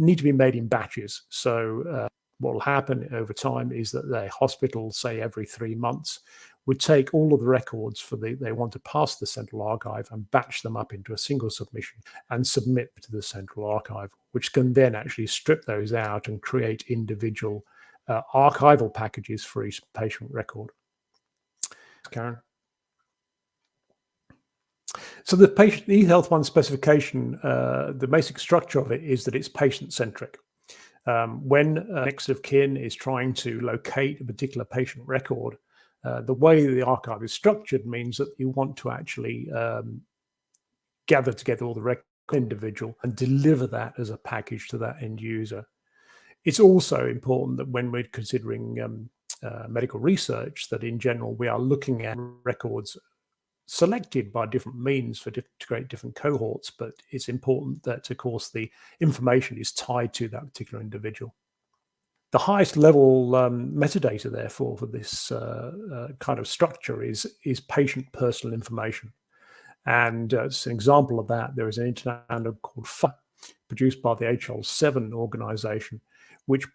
need to be made in batches. So what will happen over time is that the hospital, say every 3 months, would take all of the records they want to pass the central archive and batch them up into a single submission and submit to the central archive, which can then actually strip those out and create individual archival packages for each patient record. Karen? So the eHealth 1 specification, the basic structure of it is that it's patient-centric. When next of kin is trying to locate a particular patient record, the way the archive is structured means that you want to actually gather together all the records individual and deliver that as a package to that end user. It's also important that when we're considering medical research, that in general we are looking at records selected by different means to create different cohorts, but it's important that, of course, the information is tied to that particular individual. The highest level metadata, therefore, for this kind of structure is patient personal information. And as an example of that, there is an internet standard called FA, produced by the HL7 organization, which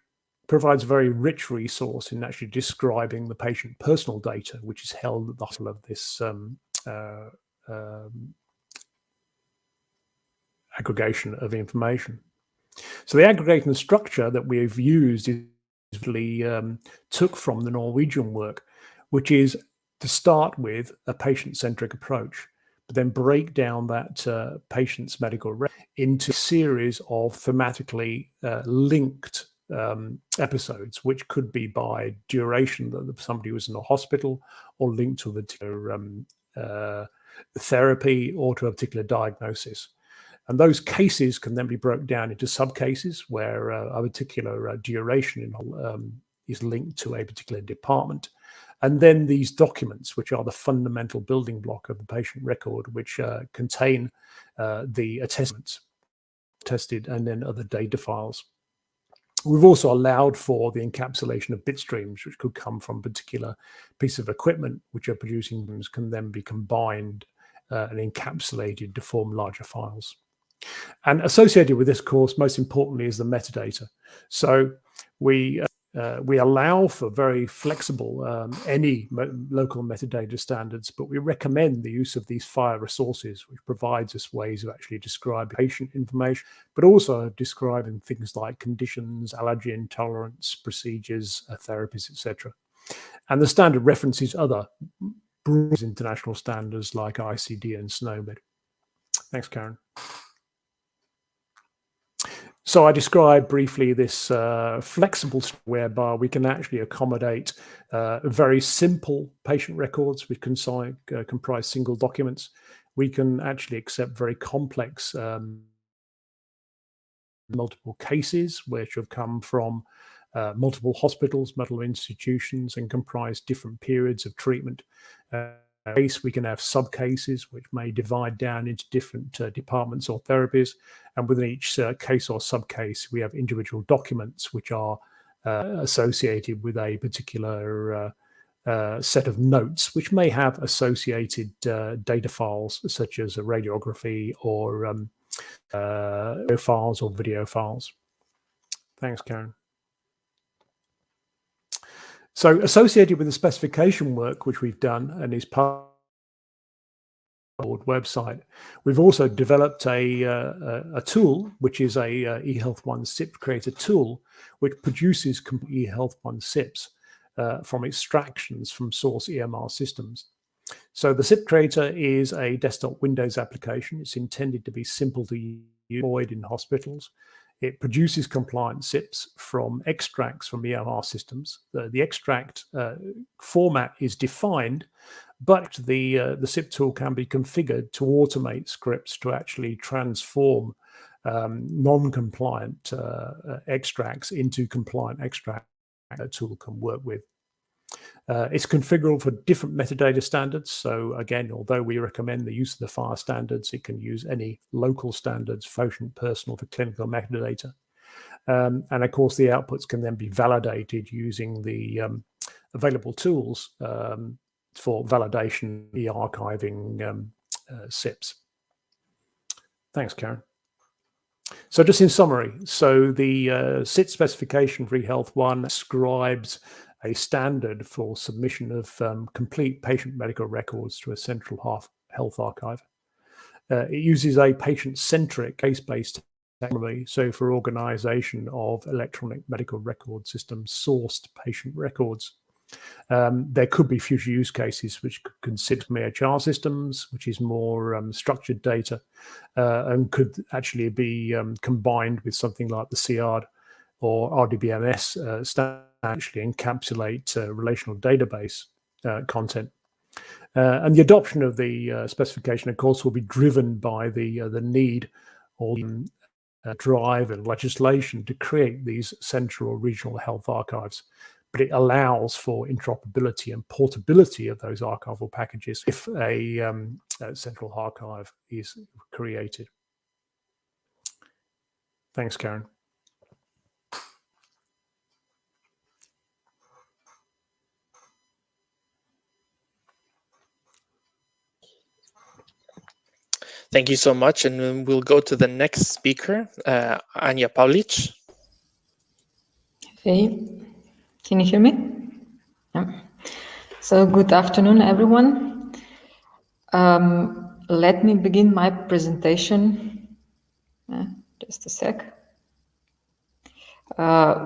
provides a very rich resource in actually describing the patient personal data, which is held at the heart of this aggregation of information. So the aggregation structure that we've used is really took from the Norwegian work, which is to start with a patient-centric approach, but then break down that patient's medical record into a series of thematically linked episodes, which could be by duration that somebody was in a hospital, or linked to a particular therapy, or to a particular diagnosis. And those cases can then be broken down into subcases where a particular duration is linked to a particular department. And then these documents, which are the fundamental building block of the patient record, which contain the attestments, tested, and then other data files. We've also allowed for the encapsulation of bit streams, which could come from a particular piece of equipment which are producing them, can then be combined and encapsulated to form larger files. And associated with this course, most importantly, is the metadata. So we We allow for very flexible any local metadata standards, but we recommend the use of these FHIR resources, which provides us ways of actually describing patient information, but also describing things like conditions, allergy intolerance, procedures, therapies, etc. And the standard references other broad international standards like ICD and SNOMED. Thanks, Karen. So I described briefly this flexible whereby we can actually accommodate very simple patient records which can comprise single documents. We can actually accept very complex multiple cases which have come from multiple hospitals, multiple institutions, and comprise different periods of treatment. We can have subcases which may divide down into different departments or therapies, and within each case or subcase we have individual documents which are associated with a particular set of notes which may have associated data files such as a radiography or files or video files. Thanks, Karen. So associated with the specification work which we've done and is part of the website, we've also developed a tool which is a eHealth1 SIP creator tool which produces eHealth1 SIPs from extractions from source EMR systems. So the SIP creator is a desktop Windows application. It's intended to be simple to use, deployed in hospitals. It produces compliant SIPs from extracts from EMR systems. The extract format is defined, but the SIP tool can be configured to automate scripts to actually transform non-compliant extracts into compliant extracts that the tool can work with. It's configurable for different metadata standards. So again, although we recommend the use of the FHIR standards, it can use any local standards, personal for clinical metadata. And of course, the outputs can then be validated using the available tools for validation, eArchiving SIPs. Thanks, Karen. So just in summary, so the CITS specification for eHealth1 describes a standard for submission of complete patient medical records to a central health archive. It uses a patient-centric, case-based technology, so for organization of electronic medical record systems sourced patient records. There could be future use cases which could consider EHR systems, which is more structured data, and could actually be combined with something like the CIARD or RDBMS standard, actually encapsulate relational database content. And the adoption of the specification, of course, will be driven by the need or drive and legislation to create these central or regional health archives. But it allows for interoperability and portability of those archival packages if a central archive is created. Thanks, Karen. Thank you so much. And then we'll go to the next speaker, Anja Pavlic. Hey, can you hear me? Yeah. So good afternoon, everyone. Let me begin my presentation. Just a sec.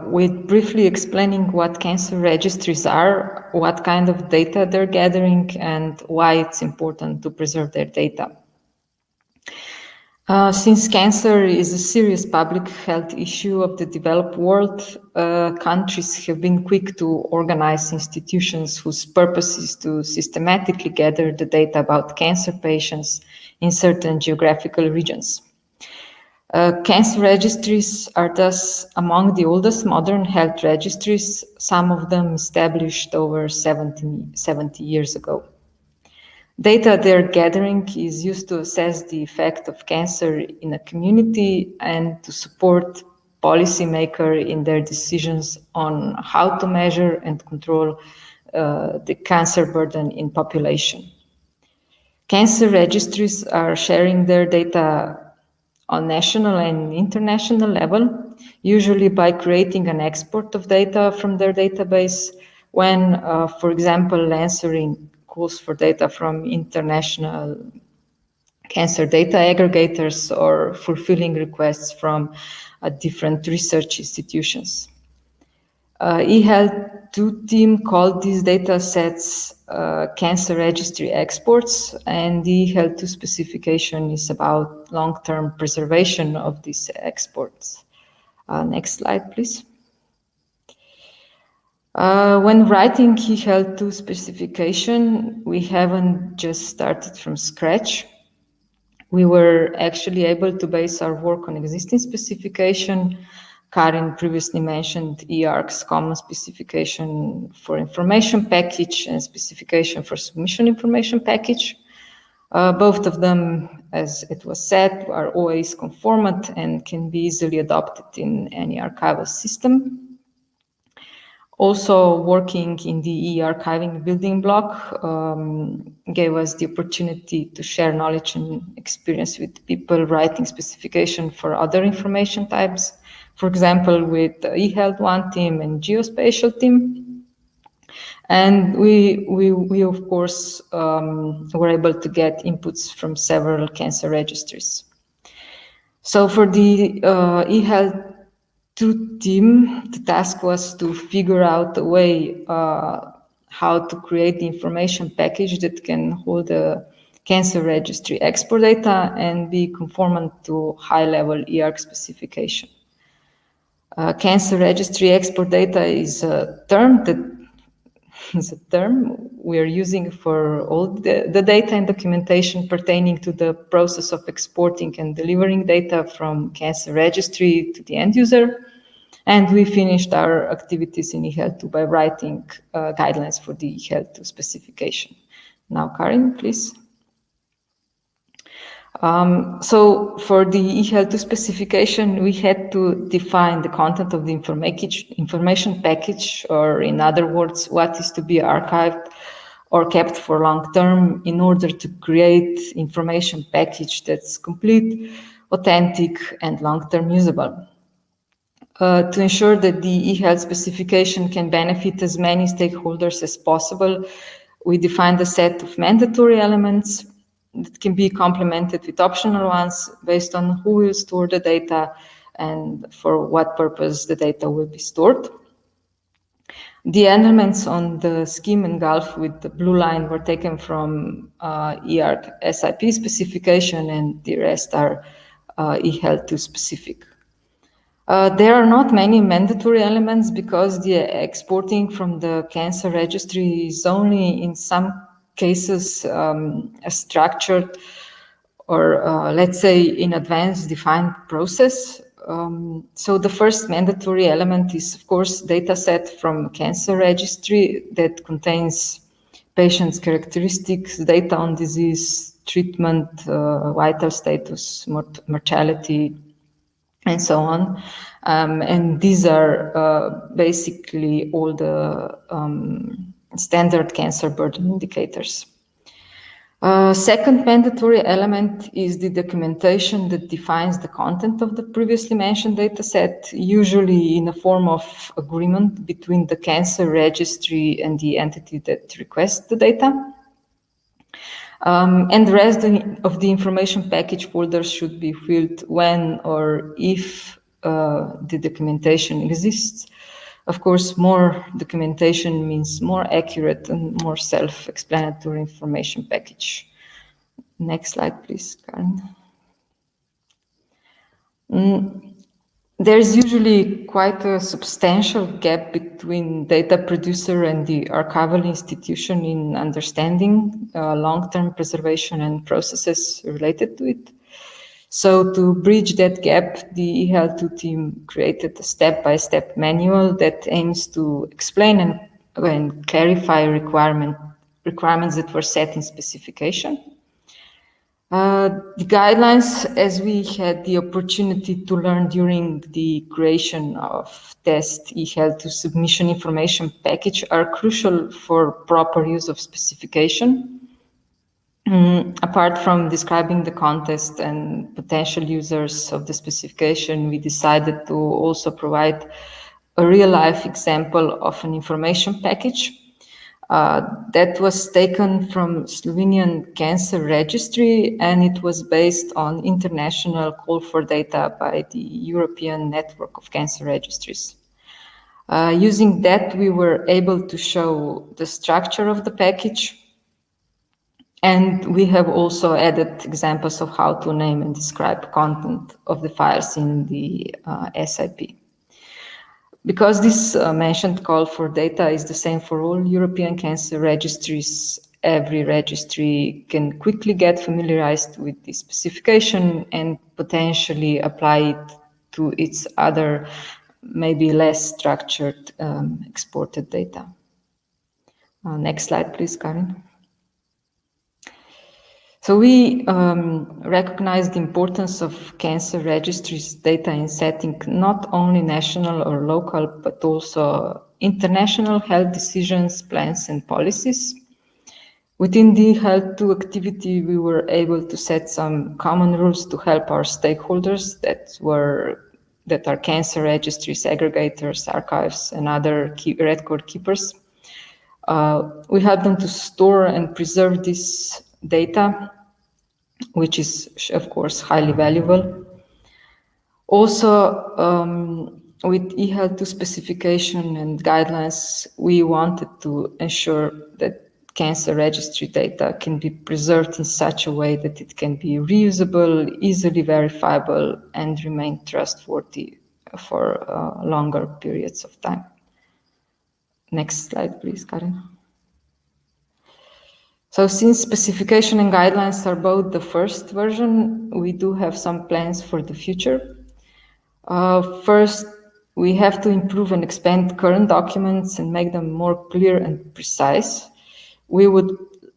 With briefly explaining what cancer registries are, what kind of data they're gathering, and why it's important to preserve their data. Since cancer is a serious public health issue of the developed world, countries have been quick to organize institutions whose purpose is to systematically gather the data about cancer patients in certain geographical regions. Cancer registries are thus among the oldest modern health registries, some of them established over 70 years ago. Data they're gathering is used to assess the effect of cancer in a community and to support policymakers in their decisions on how to measure and control the cancer burden in population. Cancer registries are sharing their data on national and international level, usually by creating an export of data from their database when, for example, answering calls for data from international cancer data aggregators or fulfilling requests from different research institutions. eHealth2 team called these data sets cancer registry exports, and the eHealth2 specification is about long-term preservation of these exports. Next slide, please. When writing eHealth2 specification, we haven't just started from scratch. We were actually able to base our work on existing specification. Karin previously mentioned eArk's common specification for information package and specification for submission information package. Both of them, as it was said, are OAS conformant and can be easily adopted in any archival system. Also, working in the eArchiving building block gave us the opportunity to share knowledge and experience with people writing specification for other information types. For example, with the eHealth1 team and Geospatial team. And we of course, were able to get inputs from several cancer registries. So for the eHealth2 team, the task was to figure out a way how to create the information package that can hold the cancer registry export data and be conformant to high-level eArk specification. Cancer registry export data is a term we are using for all the data and documentation pertaining to the process of exporting and delivering data from cancer registry to the end user. And we finished our activities in eHealth2 by writing guidelines for the eHealth2 specification. Now, Karin, please. So for the eHealth2 specification, we had to define the content of the information package, or in other words, what is to be archived or kept for long term in order to create information package that's complete, authentic, and long-term usable. To ensure that the eHealth specification can benefit as many stakeholders as possible, we defined a set of mandatory elements that can be complemented with optional ones based on who will store the data and for what purpose the data will be stored. The elements on the scheme engulfed with the blue line were taken from eArk SIP specification, and the rest are eHealth2 specific. There are not many mandatory elements because the exporting from the cancer registry is only in some cases a structured or let's say in advance defined process. So the first mandatory element is, of course, data set from cancer registry that contains patients' characteristics, data on disease, treatment, vital status, mortality, and so on. And these are basically all the standard cancer burden indicators. Second mandatory element is the documentation that defines the content of the previously mentioned data set, usually in a form of agreement between the cancer registry and the entity that requests the data. And the rest of the information package folders should be filled when or if the documentation exists. Of course, more documentation means more accurate and more self-explanatory information package. Next slide, please, Karin. There's usually quite a substantial gap between data producer and the archival institution in understanding long-term preservation and processes related to it. So to bridge that gap, the eHealth2 team created a step-by-step manual that aims to explain and clarify requirements that were set in specification. The guidelines, as we had the opportunity to learn during the creation of test eHealth2 submission information package, are crucial for proper use of specification. Apart from describing the context and potential users of the specification, we decided to also provide a real-life example of an information package that was taken from Slovenian Cancer Registry, and it was based on international call for data by the European Network of Cancer Registries. Using that, we were able to show the structure of the package, and we have also added examples of how to name and describe content of the files in the SIP. Because this mentioned call for data is the same for all European cancer registries, every registry can quickly get familiarized with the specification and potentially apply it to its other, maybe less structured exported data. Next slide, please, Karin. So we recognize the importance of cancer registries data in setting not only national or local, but also international health decisions, plans, and policies. Within the Health2 activity, we were able to set some common rules to help our stakeholders that are cancer registries, aggregators, archives, and other record keepers. We help them to store and preserve this data, which is, of course, highly valuable. Also, with eHealth2 specification and guidelines, we wanted to ensure that cancer registry data can be preserved in such a way that it can be reusable, easily verifiable, and remain trustworthy for longer periods of time. Next slide, please, Karin. So since specification and guidelines are both the first version, we do have some plans for the future. First, we have to improve and expand current documents and make them more clear and precise. We would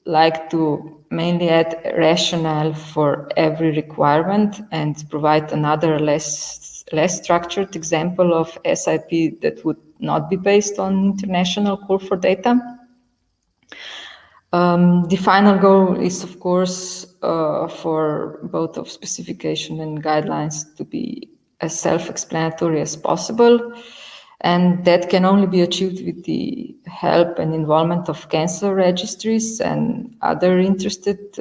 like to mainly add rationale for every requirement and provide another less structured example of SIP that would not be based on international call for data. The final goal is, of course, for both of specification and guidelines to be as self-explanatory as possible, and that can only be achieved with the help and involvement of cancer registries and other interested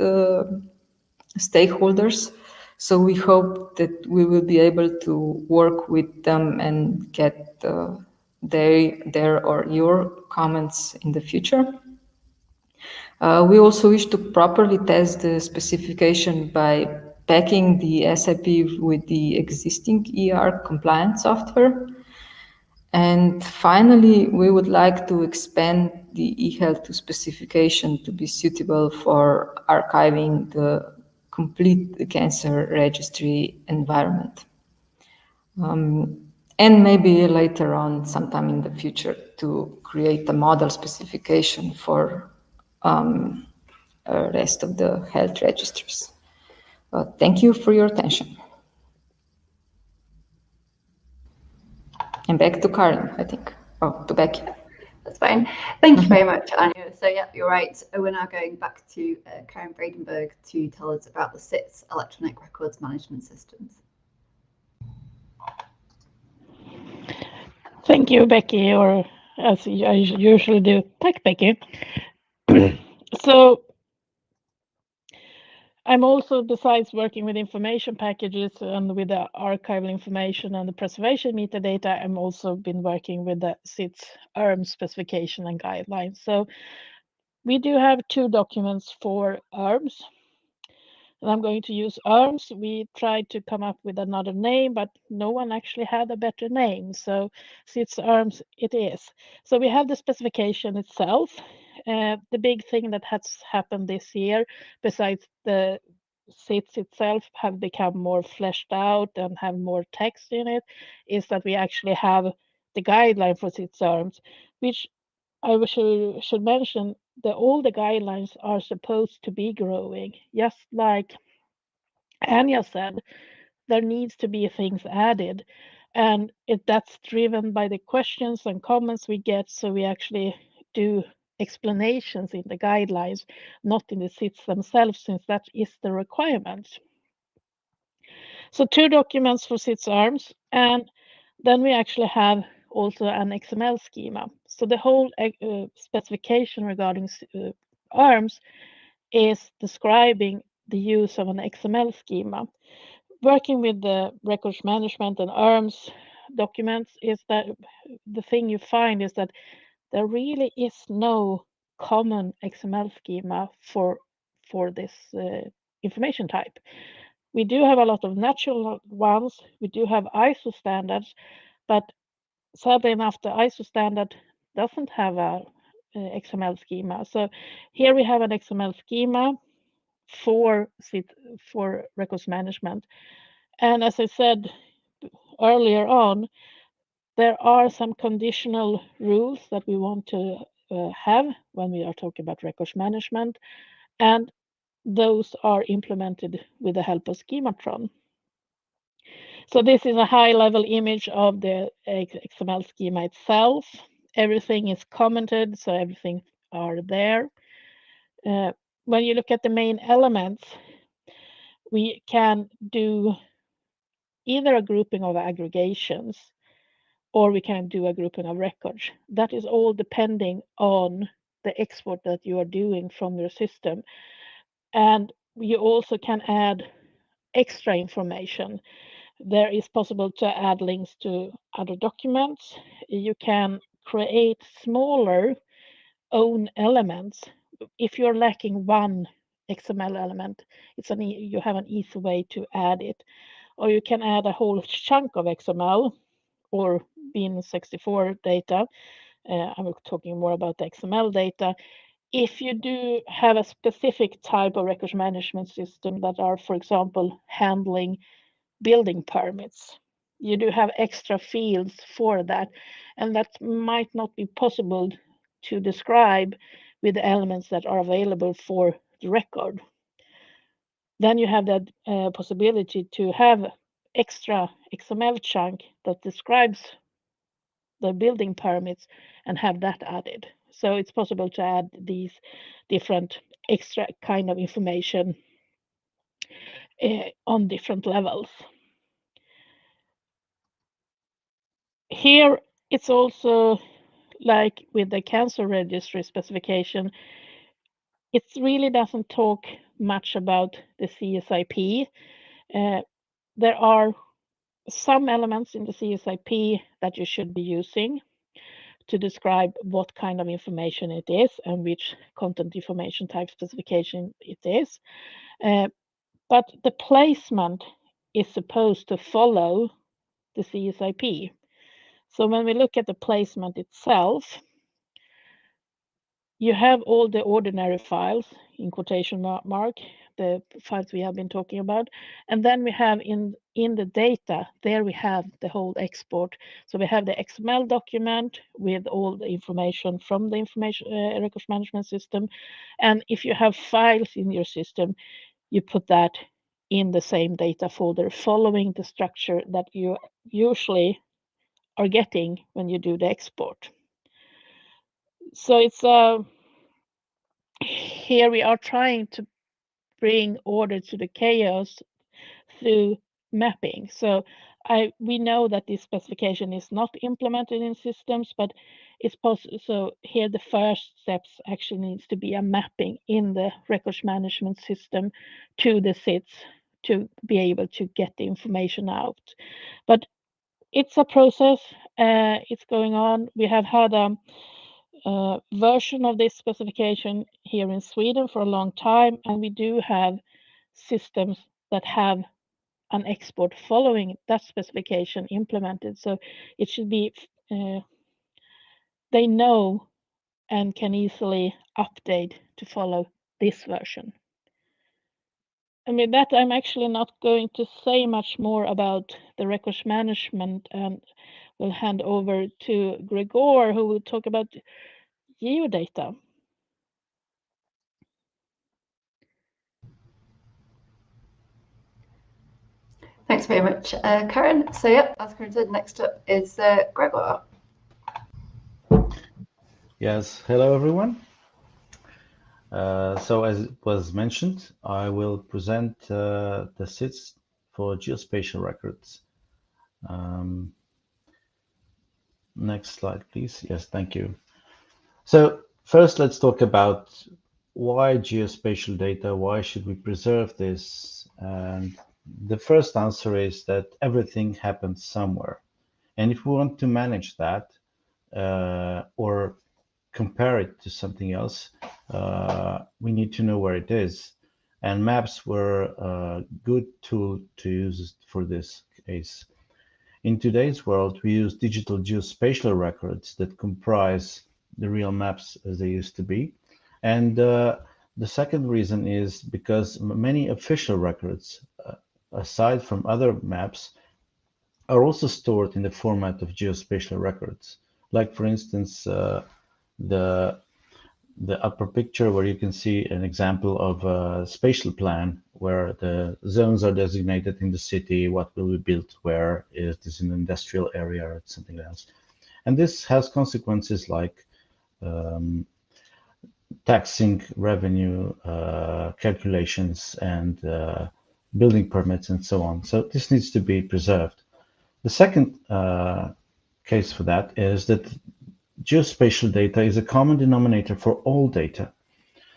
stakeholders. So we hope that we will be able to work with them and get their or your comments in the future. We also wish to properly test the specification by packing the SIP with the existing eArch compliant software. And finally, we would like to expand the eHealth2 specification to be suitable for archiving the complete cancer registry environment. And maybe later on, sometime in the future, to create a model specification for rest of the health registries. Thank you for your attention. And back to Karin, I think. Oh, to Becky. That's fine. Thank you very much, Anya. So yeah, you're right. We're now going back to Karen Bradenberg to tell us about the CITS electronic records management systems. Thank you, Becky, or as I usually do, tack Becky. So I'm also, besides working with information packages and with the archival information and the preservation metadata, I'm also been working with the CITS ERM specification and guidelines. So we do have two documents for ERMs. And I'm going to use ERMs. We tried to come up with another name, but no one actually had a better name. So CITS ERMs it is. So we have the specification itself. The big thing that has happened this year, besides the CITS itself have become more fleshed out and have more text in it, is that we actually have the guideline for CITS ERMs, which I should mention that all the guidelines are supposed to be growing. Just like Anya said, there needs to be things added. And that's driven by the questions and comments we get. So we actually do explanations in the guidelines, not in the CITS themselves, since that is the requirement. So 2 documents for CITS arms, and then we actually have also an XML schema. So the whole specification regarding arms is describing the use of an XML schema. Working with the records management and arms documents is that the thing you find is that there really is no common XML schema for this information type. We do have a lot of natural ones. We do have ISO standards, but sadly enough, the ISO standard doesn't have a XML schema. So here we have an XML schema for records management. And as I said earlier on, there are some conditional rules that we want to have when we are talking about records management, and those are implemented with the help of Schematron. So this is a high-level image of the XML schema itself. Everything is commented, so everything are there. When you look at the main elements, we can do either a grouping of aggregations, or we can do a grouping of records. That is all depending on the export that you are doing from your system. And you also can add extra information. There is possible to add links to other documents. You can create smaller own elements. If you're lacking one XML element, you have an easy way to add it. Or you can add a whole chunk of XML or bin64 data. I'm talking more about the XML data. If you do have a specific type of records management system that are, for example, handling building permits, you do have extra fields for that, and that might not be possible to describe with the elements that are available for the record. Then you have that possibility to have extra XML chunk that describes the building permits and have that added. So it's possible to add these different extra kind of information on different levels. Here it's also like with the cancer registry specification, it really doesn't talk much about the CSIP. There are some elements in the CSIP that you should be using to describe what kind of information it is and which content information type specification it is. But the placement is supposed to follow the CSIP. So when we look at the placement itself, you have all the ordinary files in quotation mark, the files we have been talking about. And then we have in the data, there we have the whole export. So we have the XML document with all the information from the information records management system. And if you have files in your system, you put that in the same data folder, following the structure that you usually are getting when you do the export. So it's here we are trying to bring order to the chaos through mapping. So we know that this specification is not implemented in systems, but it's possible. So here the first steps actually needs to be a mapping in the records management system to the CITS to be able to get the information out. But it's a process. It's going on. We have had a version of this specification here in Sweden for a long time, and we do have systems that have an export following that specification implemented. So it should be, they know and can easily update to follow this version. And with that, I'm actually not going to say much more about the records management, and will hand over to Gregor, who will talk about geodata. Thanks very much, Karen. So yeah, as Karen said, next up is Gregor. Yes, hello everyone. So as it was mentioned, I will present the CITS for geospatial records. Next slide, please. Yes, thank you. So first, let's talk about why geospatial data, why should we preserve this? And the first answer is that everything happens somewhere. And if we want to manage that or compare it to something else, we need to know where it is. And maps were a good tool to use for this case. In today's world, we use digital geospatial records that comprise the real maps as they used to be. And the second reason is because many official records, aside from other maps, are also stored in the format of geospatial records. Like, for instance, the upper picture where you can see an example of a spatial plan where the zones are designated in the city, what will be built where, is this an industrial area or something else. And this has consequences like taxing, revenue, calculations, and building permits, and so on. So this needs to be preserved. The second case for that is that geospatial data is a common denominator for all data.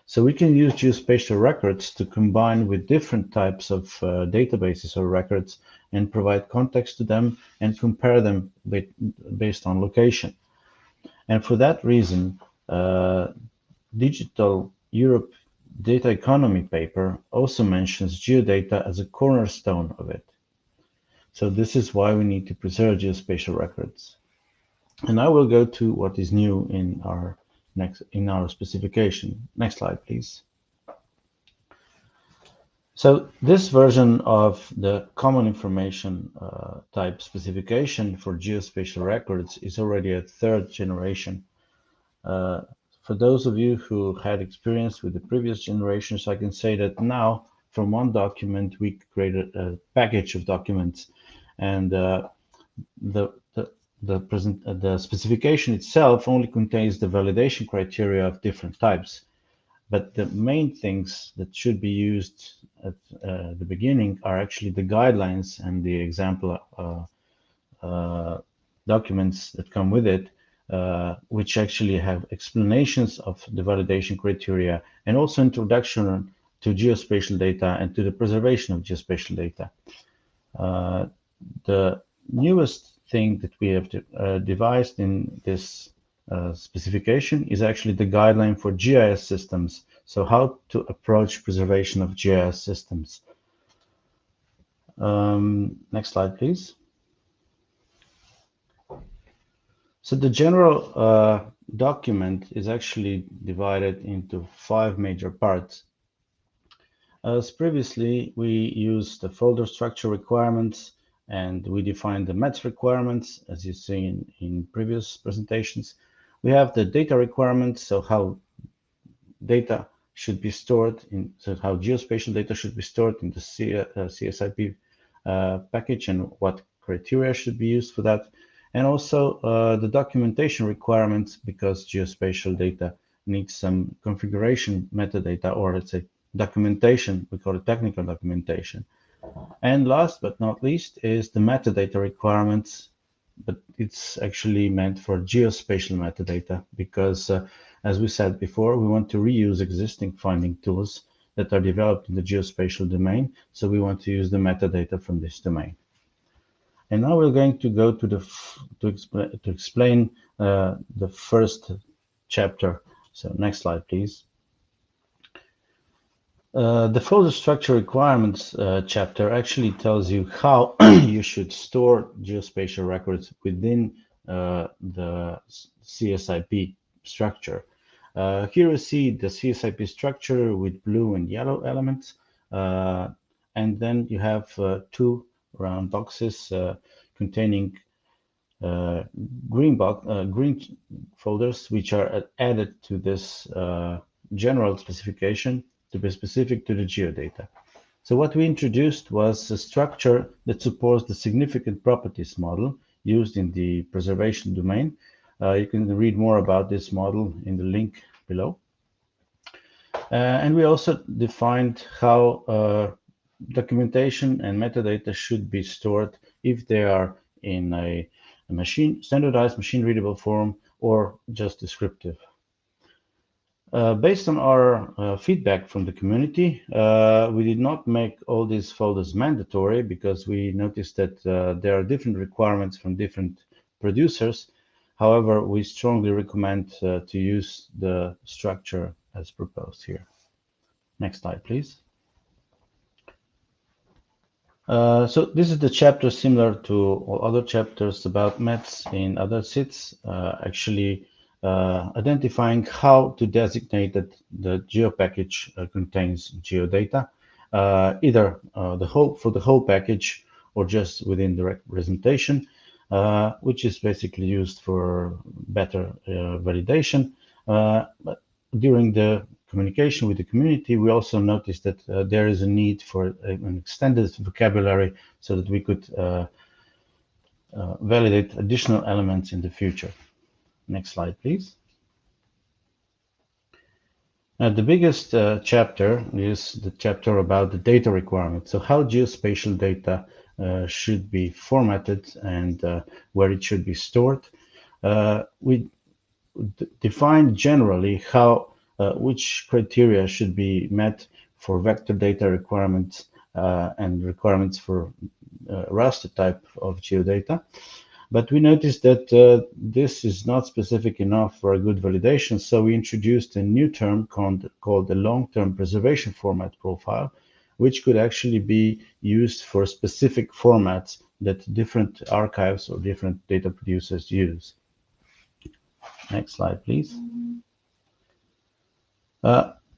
So we can use geospatial records to combine with different types of databases or records and provide context to them and compare them based on location. And for that reason, Digital Europe Data Economy paper also mentions geodata as a cornerstone of it. So this is why we need to preserve geospatial records. And I will go to what is new in our specification. Next slide, please. So this version of the common information type specification for geospatial records is already a third generation. For those of you who had experience with the previous generations, I can say that now from one document we created a package of documents, and the specification itself only contains the validation criteria of different types. But the main things that should be used at the beginning are actually the guidelines and the example documents that come with it, which actually have explanations of the validation criteria and also introduction to geospatial data and to the preservation of geospatial data. The newest thing that we have devised in this specification is actually the guideline for GIS systems. So how to approach preservation of GIS systems. Next slide, please. So the general document is actually divided into 5 major parts. As previously, we used the folder structure requirements, and we defined the METS requirements, as you've seen in previous presentations. We have the data requirements, so how data should be stored so how geospatial data should be stored in the CSIP package and what criteria should be used for that. And also the documentation requirements, because geospatial data needs some configuration metadata, or let's say documentation, we call it technical documentation. And last but not least is the metadata requirements, but it's actually meant for geospatial metadata because, as we said before, we want to reuse existing finding tools that are developed in the geospatial domain. So we want to use the metadata from this domain. And now we're going to go to explain the first chapter. So next slide, please. The folder structure requirements chapter actually tells you how you should store geospatial records within the CSIP structure. Here you see the CSIP structure with blue and yellow elements, and then you have 2 round boxes containing green folders, which are added to this general specification to be specific to the geodata. So what we introduced was a structure that supports the significant properties model used in the preservation domain. You can read more about this model in the link below. And we also defined how documentation and metadata should be stored if they are in a standardized machine readable form or just descriptive. Based on our feedback from the community, we did not make all these folders mandatory because we noticed that there are different requirements from different producers. However, we strongly recommend to use the structure as proposed here. Next slide, please. So this is the chapter similar to all other chapters about METs in other CITS, actually identifying how to designate that the geo package contains geodata, either for the whole package or just within the representation, which is basically used for better validation. But during the communication with the community, we also noticed that there is a need for an extended vocabulary so that we could validate additional elements in the future. Next slide, please. The biggest chapter is the chapter about the data requirements. So how geospatial data should be formatted and where it should be stored. We defined generally how which criteria should be met for vector data requirements and requirements for raster type of geodata. But we noticed that this is not specific enough for a good validation, so we introduced a new term called the long-term preservation format profile, which could actually be used for specific formats that different archives or different data producers use. Next slide, please.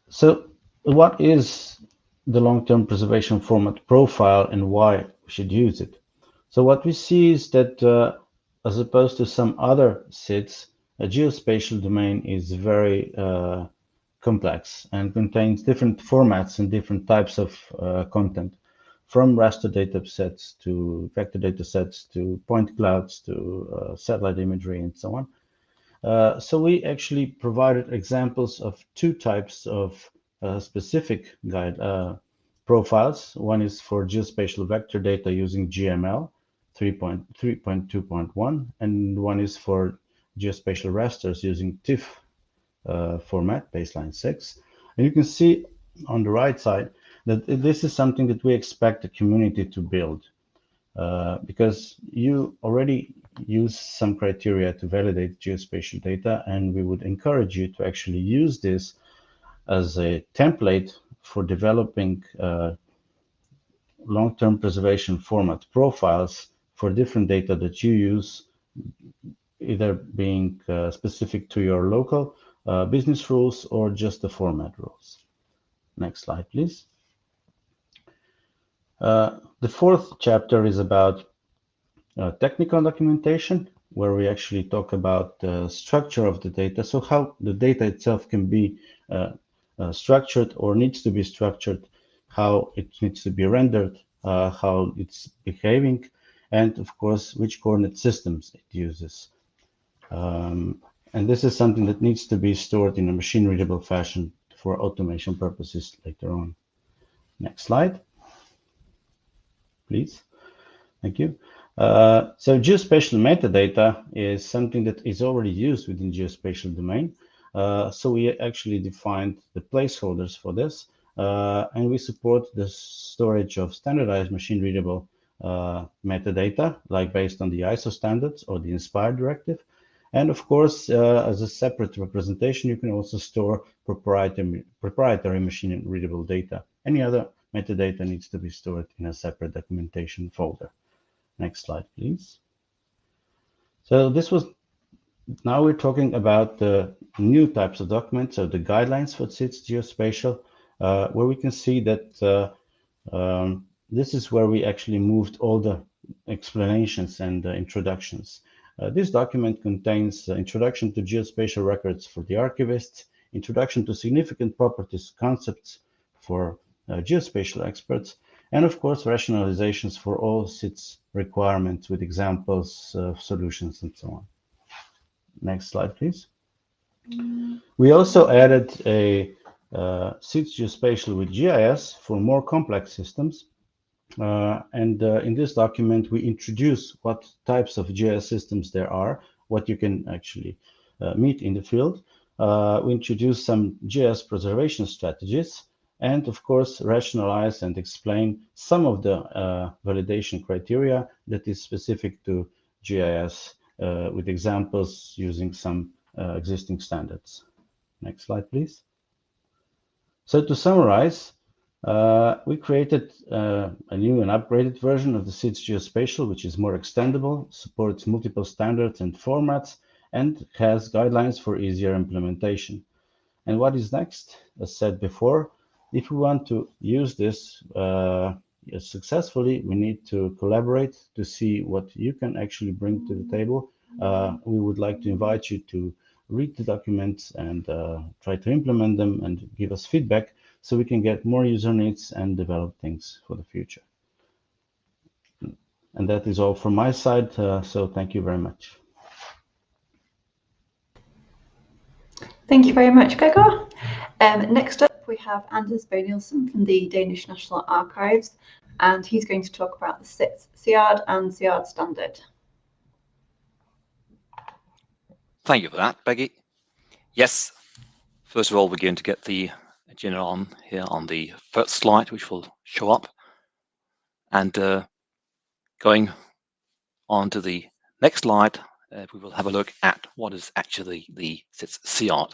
So what is the long-term preservation format profile and why we should use it? So what we see is that as opposed to some other CITS, a geospatial domain is very complex and contains different formats and different types of content, from raster data sets to vector data sets to point clouds to satellite imagery and so on. So we actually provided examples of two types of specific guide profiles. One is for geospatial vector data using GML 3.2.1, and one is for geospatial rasters using TIFF format, baseline 6. And you can see on the right side that this is something that we expect the community to build. Because you already use some criteria to validate geospatial data, and we would encourage you to actually use this as a template for developing long-term preservation format profiles for different data that you use, either being specific to your local business rules or just the format rules. Next slide, please. The fourth chapter is about technical documentation, where we actually talk about the structure of the data. So how the data itself can be structured or needs to be structured, how it needs to be rendered, how it's behaving, and of course, which coordinate systems it uses. And this is something that needs to be stored in a machine readable fashion for automation purposes later on. Next slide, please. Thank you. So geospatial metadata is something that is already used within geospatial domain. So we actually defined the placeholders for this, and we support the storage of standardized machine readable metadata, like based on the ISO standards or the INSPIRE directive. And of course, as a separate representation, you can also store proprietary machine readable data. Any other metadata needs to be stored in a separate documentation folder. Next slide, please. So now we're talking about the new types of documents, so the guidelines for CITS Geospatial, where we can see that this is where we actually moved all the explanations and introductions. This document contains introduction to geospatial records for the archivists, introduction to significant properties concepts for geospatial experts, and of course, rationalizations for all CITS requirements with examples of solutions and so on. Next slide, please. We also added a CITS Geospatial with GIS for more complex systems. In this document, we introduce what types of GIS systems there are, what you can actually meet in the field. We introduce some GIS preservation strategies, and of course, rationalize and explain some of the validation criteria that is specific to GIS with examples using some existing standards. Next slide, please. So to summarize, we created a new and upgraded version of the CITS Geospatial, which is more extendable, supports multiple standards and formats, and has guidelines for easier implementation. And what is next? As said before, if we want to use this successfully, we need to collaborate to see what you can actually bring to the table. We would like to invite you to read the documents and try to implement them and give us feedback so we can get more user needs and develop things for the future. And that is all from my side. So thank you very much. Thank you very much, Gregor. Next up, we have Anders Bo Nielsen from the Danish National Archives, and he's going to talk about the CITS CIARD and CIARD standard. Thank you for that, Becky. Yes, first of all, we're going to get the agenda on here on the first slide, which will show up. And going on to the next slide, we will have a look at what is actually the CITS CIARD.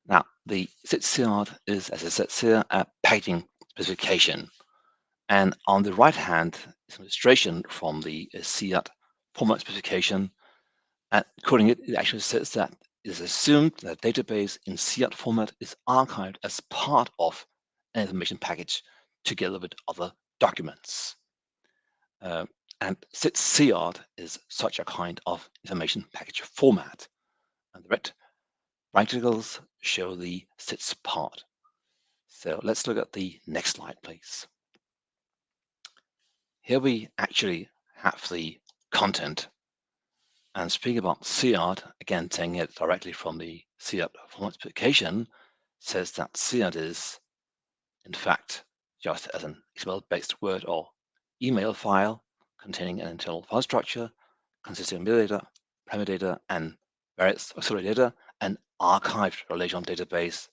Now, the CITS CIARD is, as it says here, a packaging specification. And on the right hand is an illustration from the CIARD format specification. And quoting it, it actually says that it is assumed that a database in CIARD format is archived as part of an information package together with other documents. And CITS CIARD is such a kind of information package format. And the red rectangles show the CITS part. So let's look at the next slide, please. Here we actually have the content. And speaking about CIARD, again, taking it directly from the CIARD format specification, says that CIARD is, in fact, just as an XML-based Word or email file containing an internal file structure consisting of metadata, primary data, and various auxiliary data, an archived relational database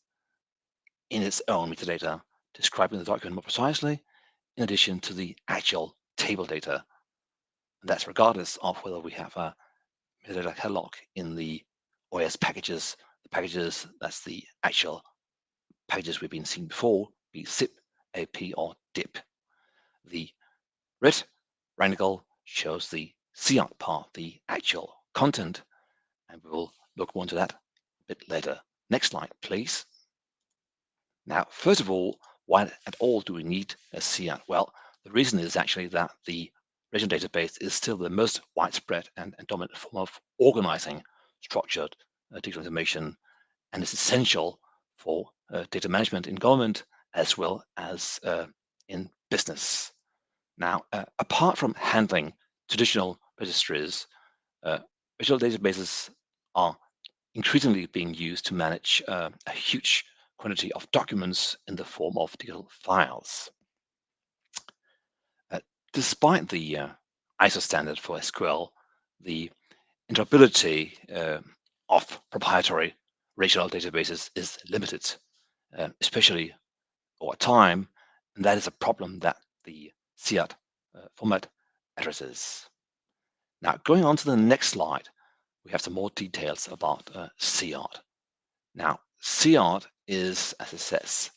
in its own metadata, describing the document more precisely, in addition to the actual table data. And that's regardless of whether we have a metadata catalog in the OS packages, the packages, that's the actual packages we've been seeing before, be zip, AP, or dip. The red rectangle shows the CIARD part, the actual content, and we will look more into that a bit later. Next slide, please. Now, first of all, why at all do we need a CIARD? Well, the reason is actually that the relational database is still the most widespread and dominant form of organizing structured digital information, and is essential for data management in government as well as in business. Now, apart from handling traditional registries, relational databases are increasingly being used to manage a huge quantity of documents in the form of digital files. Despite the ISO standard for SQL, the interoperability of proprietary relational databases is limited, especially over time, and that is a problem that the CIARD format addresses. Now, going on to the next slide, we have some more details about CIARD. Now, CIARD is, as it says,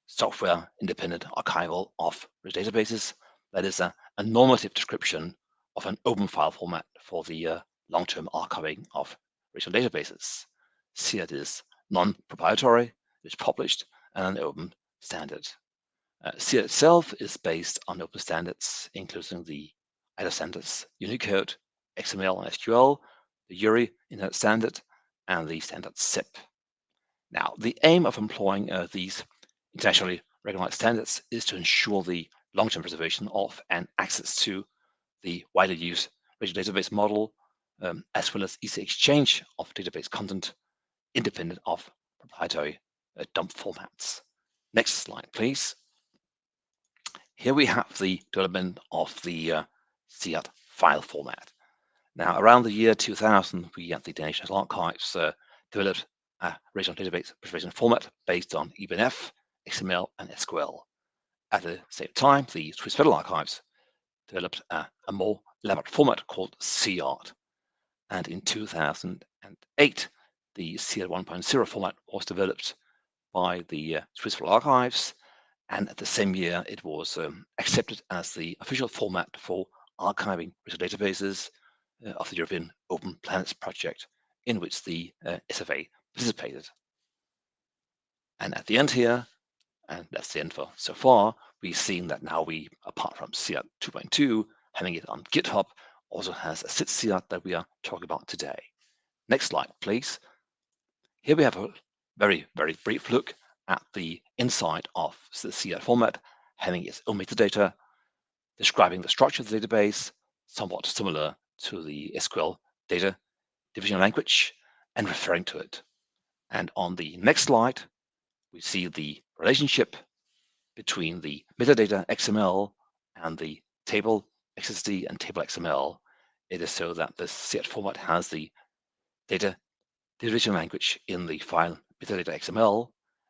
software independent archival of databases. That is a normative description of an open file format for the long-term archiving of relational databases. CIARD is non-proprietary, it's published, and an open standard. CIARD itself is based on open standards, including the ISO standards Unicode, XML and SQL, the URI Internet Standard, and the standard ZIP. Now, the aim of employing these internationally recognized standards is to ensure the long-term preservation of and access to the widely used relational database model, as well as easy exchange of database content independent of proprietary dump formats. Next slide, please. Here we have the development of the CIAT file format. Now, around the year 2000, we at the Danish National Archives developed a relational database preservation format based on EBNF, XML, and SQL. At the same time, the Swiss Federal Archives developed a more elaborate format called CIART. And in 2008, the CIART 1.0 format was developed by the Swiss Federal Archives. And at the same year, it was accepted as the official format for archiving regional databases of the European Open Planets project, in which the SFA participated. And at the end here, and that's the end for so far, we've seen that now we, apart from CIART 2.2, having it on GitHub, also has a CITS CIART that we are talking about today. Next slide, please. Here we have a very, very brief look at the inside of the CIART format, having its own metadata, describing the structure of the database, somewhat similar to the SQL data division language, and referring to it. And on the next slide, we see the relationship between the metadata XML and the table XSD and table XML. It is so that the CIART format has the data division language in the file metadata XML,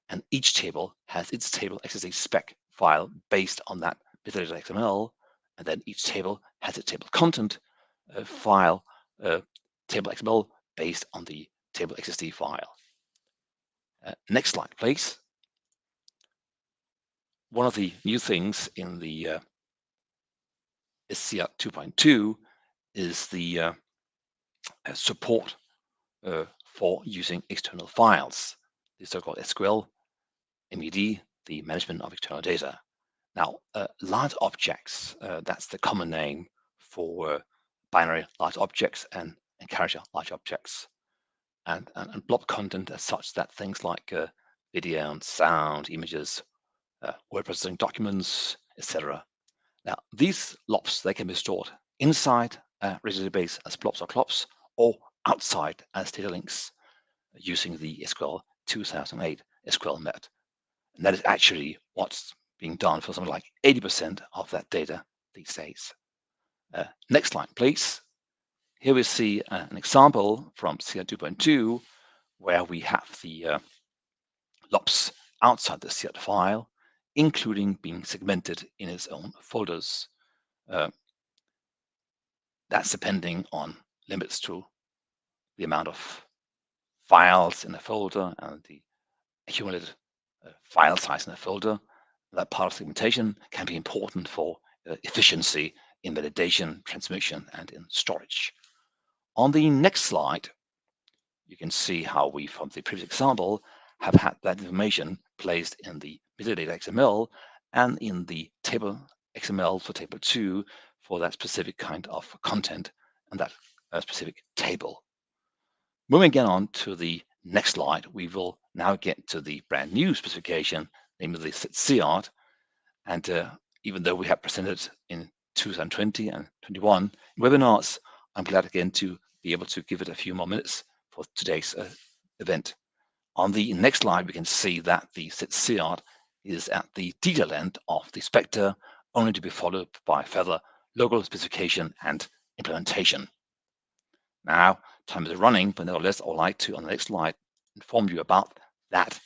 and each table has its table XSD spec file based on that metadata XML, and then each table has its table content file table XML based on the table XSD file. Next slide, please. One of the new things in the CIART 2.2 is the support for using external files, the so-called SQL MED, the management of external data. Now, large objects, that's the common name for binary large objects and character large objects, and blob content as such, that things like video and sound, images, word processing documents, etc. Now, these LOPs, they can be stored inside a regional database as blobs or clops, or outside as data links using the SQL 2008 SQL met. And that is actually what's being done for something like 80% of that data these days. Next slide, please. Here we see an example from CIART 2.2 where we have the LOPs outside the CIART file, including being segmented in its own folders. That's depending on limits to the amount of files in a folder and the accumulated file size in a folder. That part of segmentation can be important for efficiency in validation, transmission, and in storage. On the next slide, you can see how we, from the previous example, have had that information placed in the metadata XML and in the table XML for table 2 for that specific kind of content and that specific table. Moving again on to the next slide, we will now get to the brand new specification, namely the CITS CIART. And even though we have presented in 2020 and 21 webinars, I'm glad again to be able to give it a few more minutes for today's event. On the next slide, we can see that the CITS CIART is at the detail end of the spectre, only to be followed by further local specification and implementation. Now, time is running, but nevertheless, I would like to, on the next slide, inform you about that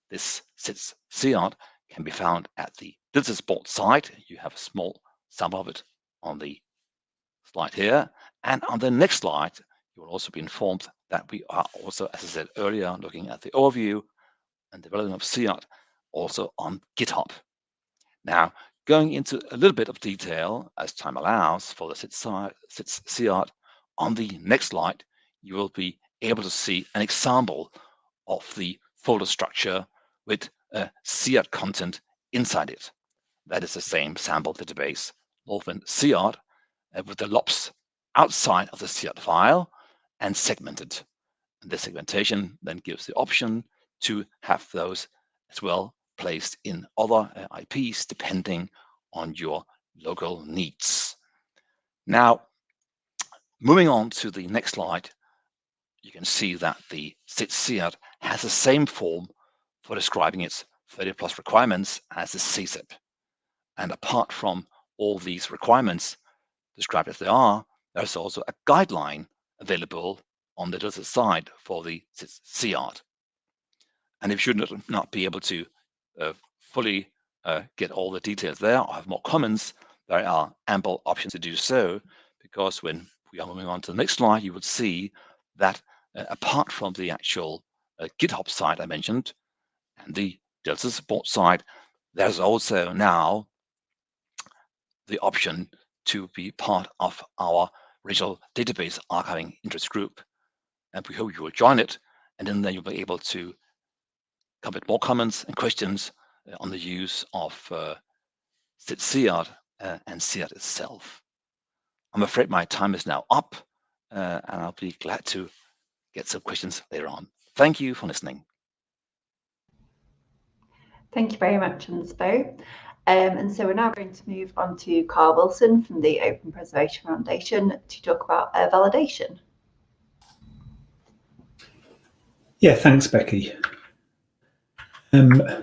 this CITS CIART can be found at the DILSIS site. You have a small sample of it on the slide here. And on the next slide, you will also be informed that we are also, as I said earlier, looking at the overview and development of CIART also on GitHub. Now, going into a little bit of detail as time allows for the CITS CIART, on the next slide, you will be able to see an example of the folder structure with CIART content inside it. That is the same sample database, Wolfman CIART, with the LOPs outside of the CIART file and segmented. And this segmentation then gives the option to have those as well placed in other IPs depending on your local needs. Now, moving on to the next slide, you can see that the CITS CIART has the same form for describing its 30+ requirements as a CSIP. And apart from all these requirements described as they are, there's also a guideline available on the data side for the CITS. And if you should not be able to fully get all the details there or have more comments, there are ample options to do so, because when we are moving on to the next slide, you would see that apart from the actual GitHub site I mentioned and the Delta support side, there's also now the option to be part of our regional database archiving interest group. And we hope you will join it, and then you'll be able to come with more comments and questions on the use of CITS and CIAT itself. I'm afraid my time is now up, and I'll be glad to get some questions later on. Thank you for listening. Thank you very much, Anspo. And so we're now going to move on to Carl Wilson from the Open Preservation Foundation to talk about validation. Yeah, thanks, Becky. Thanks,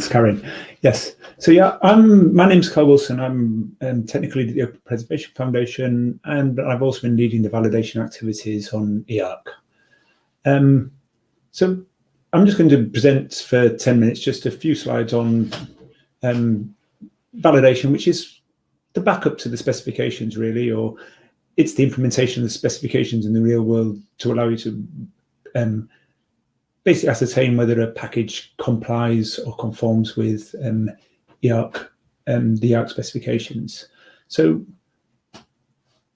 Karen. Yes. So yeah, my name's Carl Wilson. I'm technical lead at the Open Preservation Foundation, and I've also been leading the validation activities on eArch. So I'm just going to present for 10 minutes just a few slides on validation, which is the backup to the specifications, really, or it's the implementation of the specifications in the real world to allow you to basically ascertain whether a package complies or conforms with eArch, the eArch specifications. So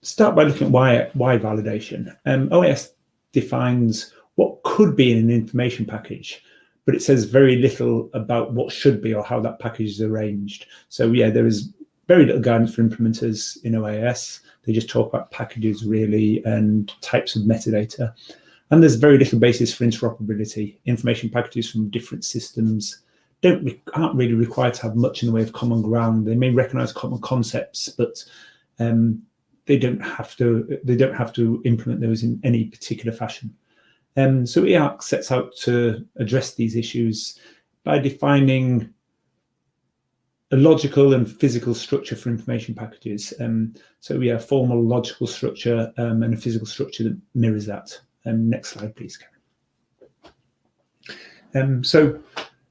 start by looking at why validation. OAS defines what could be in an information package, but it says very little about what should be or how that package is arranged. So yeah, there is very little guidance for implementers in OAS. They just talk about packages really and types of metadata. And there's very little basis for interoperability. Information packages from different systems aren't really required to have much in the way of common ground. They may recognize common concepts, but they don't have to implement those in any particular fashion. So eArch sets out to address these issues by defining a logical and physical structure for information packages. So we have a formal logical structure and a physical structure that mirrors that. Next slide, please, Karen. So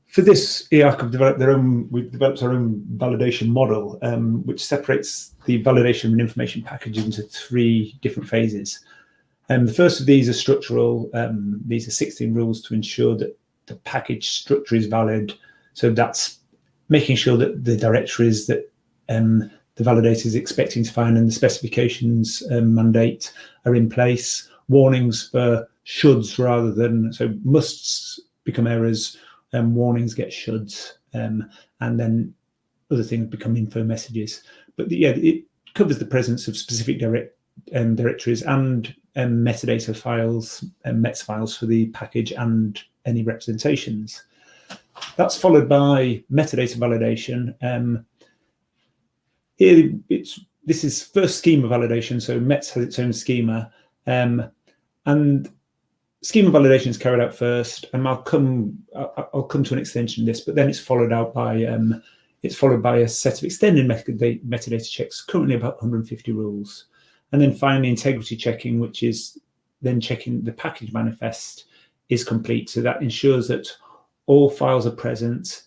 for this, eArch have developed we've developed our own validation model, which separates the validation of an information package into 3 different phases. The first of these are structural. These are 16 rules to ensure that the package structure is valid. So that's making sure that the directories that the validator is expecting to find and the specifications mandate are in place. Warnings for shoulds rather than, so musts become errors, warnings get shoulds, and then other things become info messages. But yeah, it covers the presence of specific directories and metadata files and METS files for the package and any representations. That's followed by metadata validation. This is first schema validation, so METS has its own schema, and schema validation is carried out first, and I'll come to an extension of this, but then it's followed by a set of extended metadata checks, currently about 150 rules. And then finally, integrity checking, which is then checking the package manifest is complete. So that ensures that all files are present.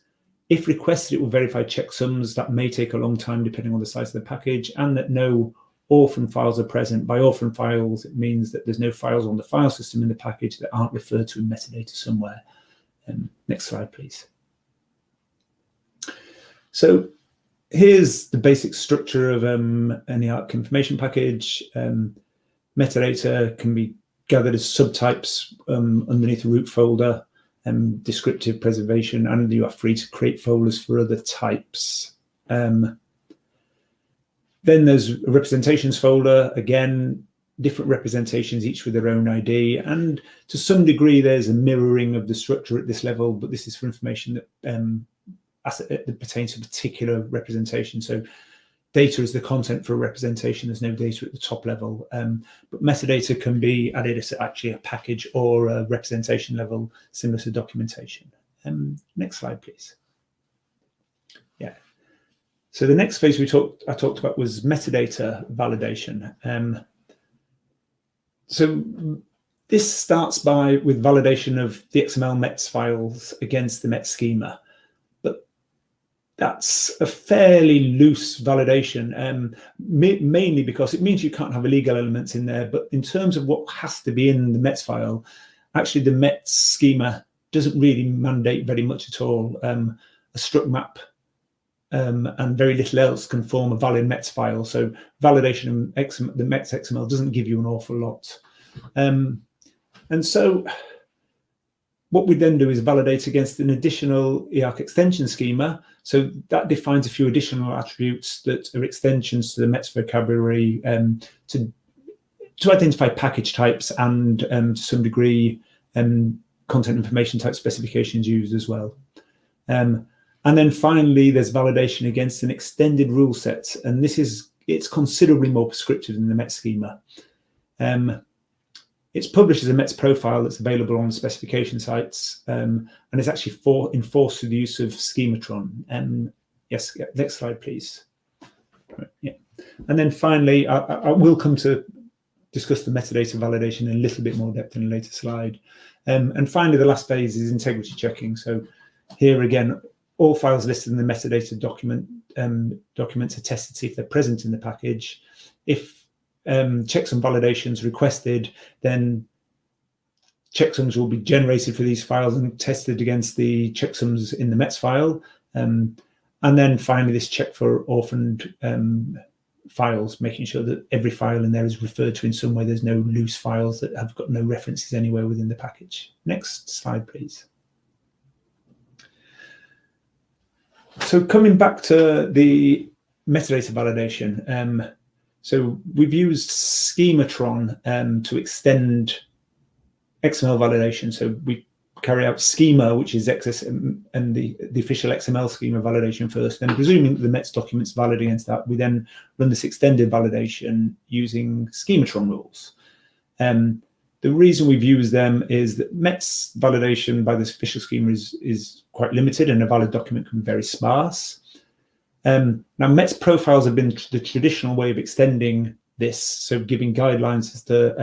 If requested, it will verify checksums. That may take a long time depending on the size of the package, and that no orphan files are present. By orphan files, it means that there's no files on the file system in the package that aren't referred to in metadata somewhere. Next slide, please. So here's the basic structure of an eArch information package. Metadata can be gathered as subtypes underneath a root folder, descriptive preservation, and you are free to create folders for other types. Then there's a representations folder, again, different representations, each with their own ID. And to some degree, there's a mirroring of the structure at this level, but this is for information that pertains to a particular representation. So data is the content for a representation. There's no data at the top level, but metadata can be added as actually a package or a representation level, similar to documentation. Next slide, please. Yeah. So the next phase I talked about was metadata validation. So this starts with validation of the XML METS files against the METS schema, but that's a fairly loose validation, mainly because it means you can't have illegal elements in there. But in terms of what has to be in the METS file, actually the METS schema doesn't really mandate very much at all. A struct map and very little else can form a valid METS file. So validation of the METS XML doesn't give you an awful lot. And so what we then do is validate against an additional eArch extension schema. So that defines a few additional attributes that are extensions to the METS vocabulary to identify package types and to some degree content information type specifications used as well. And then finally, there's validation against an extended rule set, and it's considerably more prescriptive than the METS schema. It's published as a METS profile that's available on specification sites, and it's actually enforced through the use of schematron. Yes, next slide, please. Yeah, and then finally, I will come to discuss the metadata validation in a little bit more depth in a later slide. And finally, the last phase is integrity checking. So here again, all files listed in the metadata documents are tested to see if they're present in the package. If checks and validations requested, then checksums will be generated for these files and tested against the checksums in the METS file. And then finally, this check for orphaned files, making sure that every file in there is referred to in some way. There's no loose files that have got no references anywhere within the package. Next slide, please. So coming back to the metadata validation, so we've used schematron to extend XML validation. So we carry out schema, which is XS and the official XML schema validation first. Then presuming that the METS document's valid against that, we then run this extended validation using schematron rules. The reason we've used them is that METS validation by this official schema is quite limited, and a valid document can be very sparse. Now, METS profiles have been the traditional way of extending this, so giving guidelines as to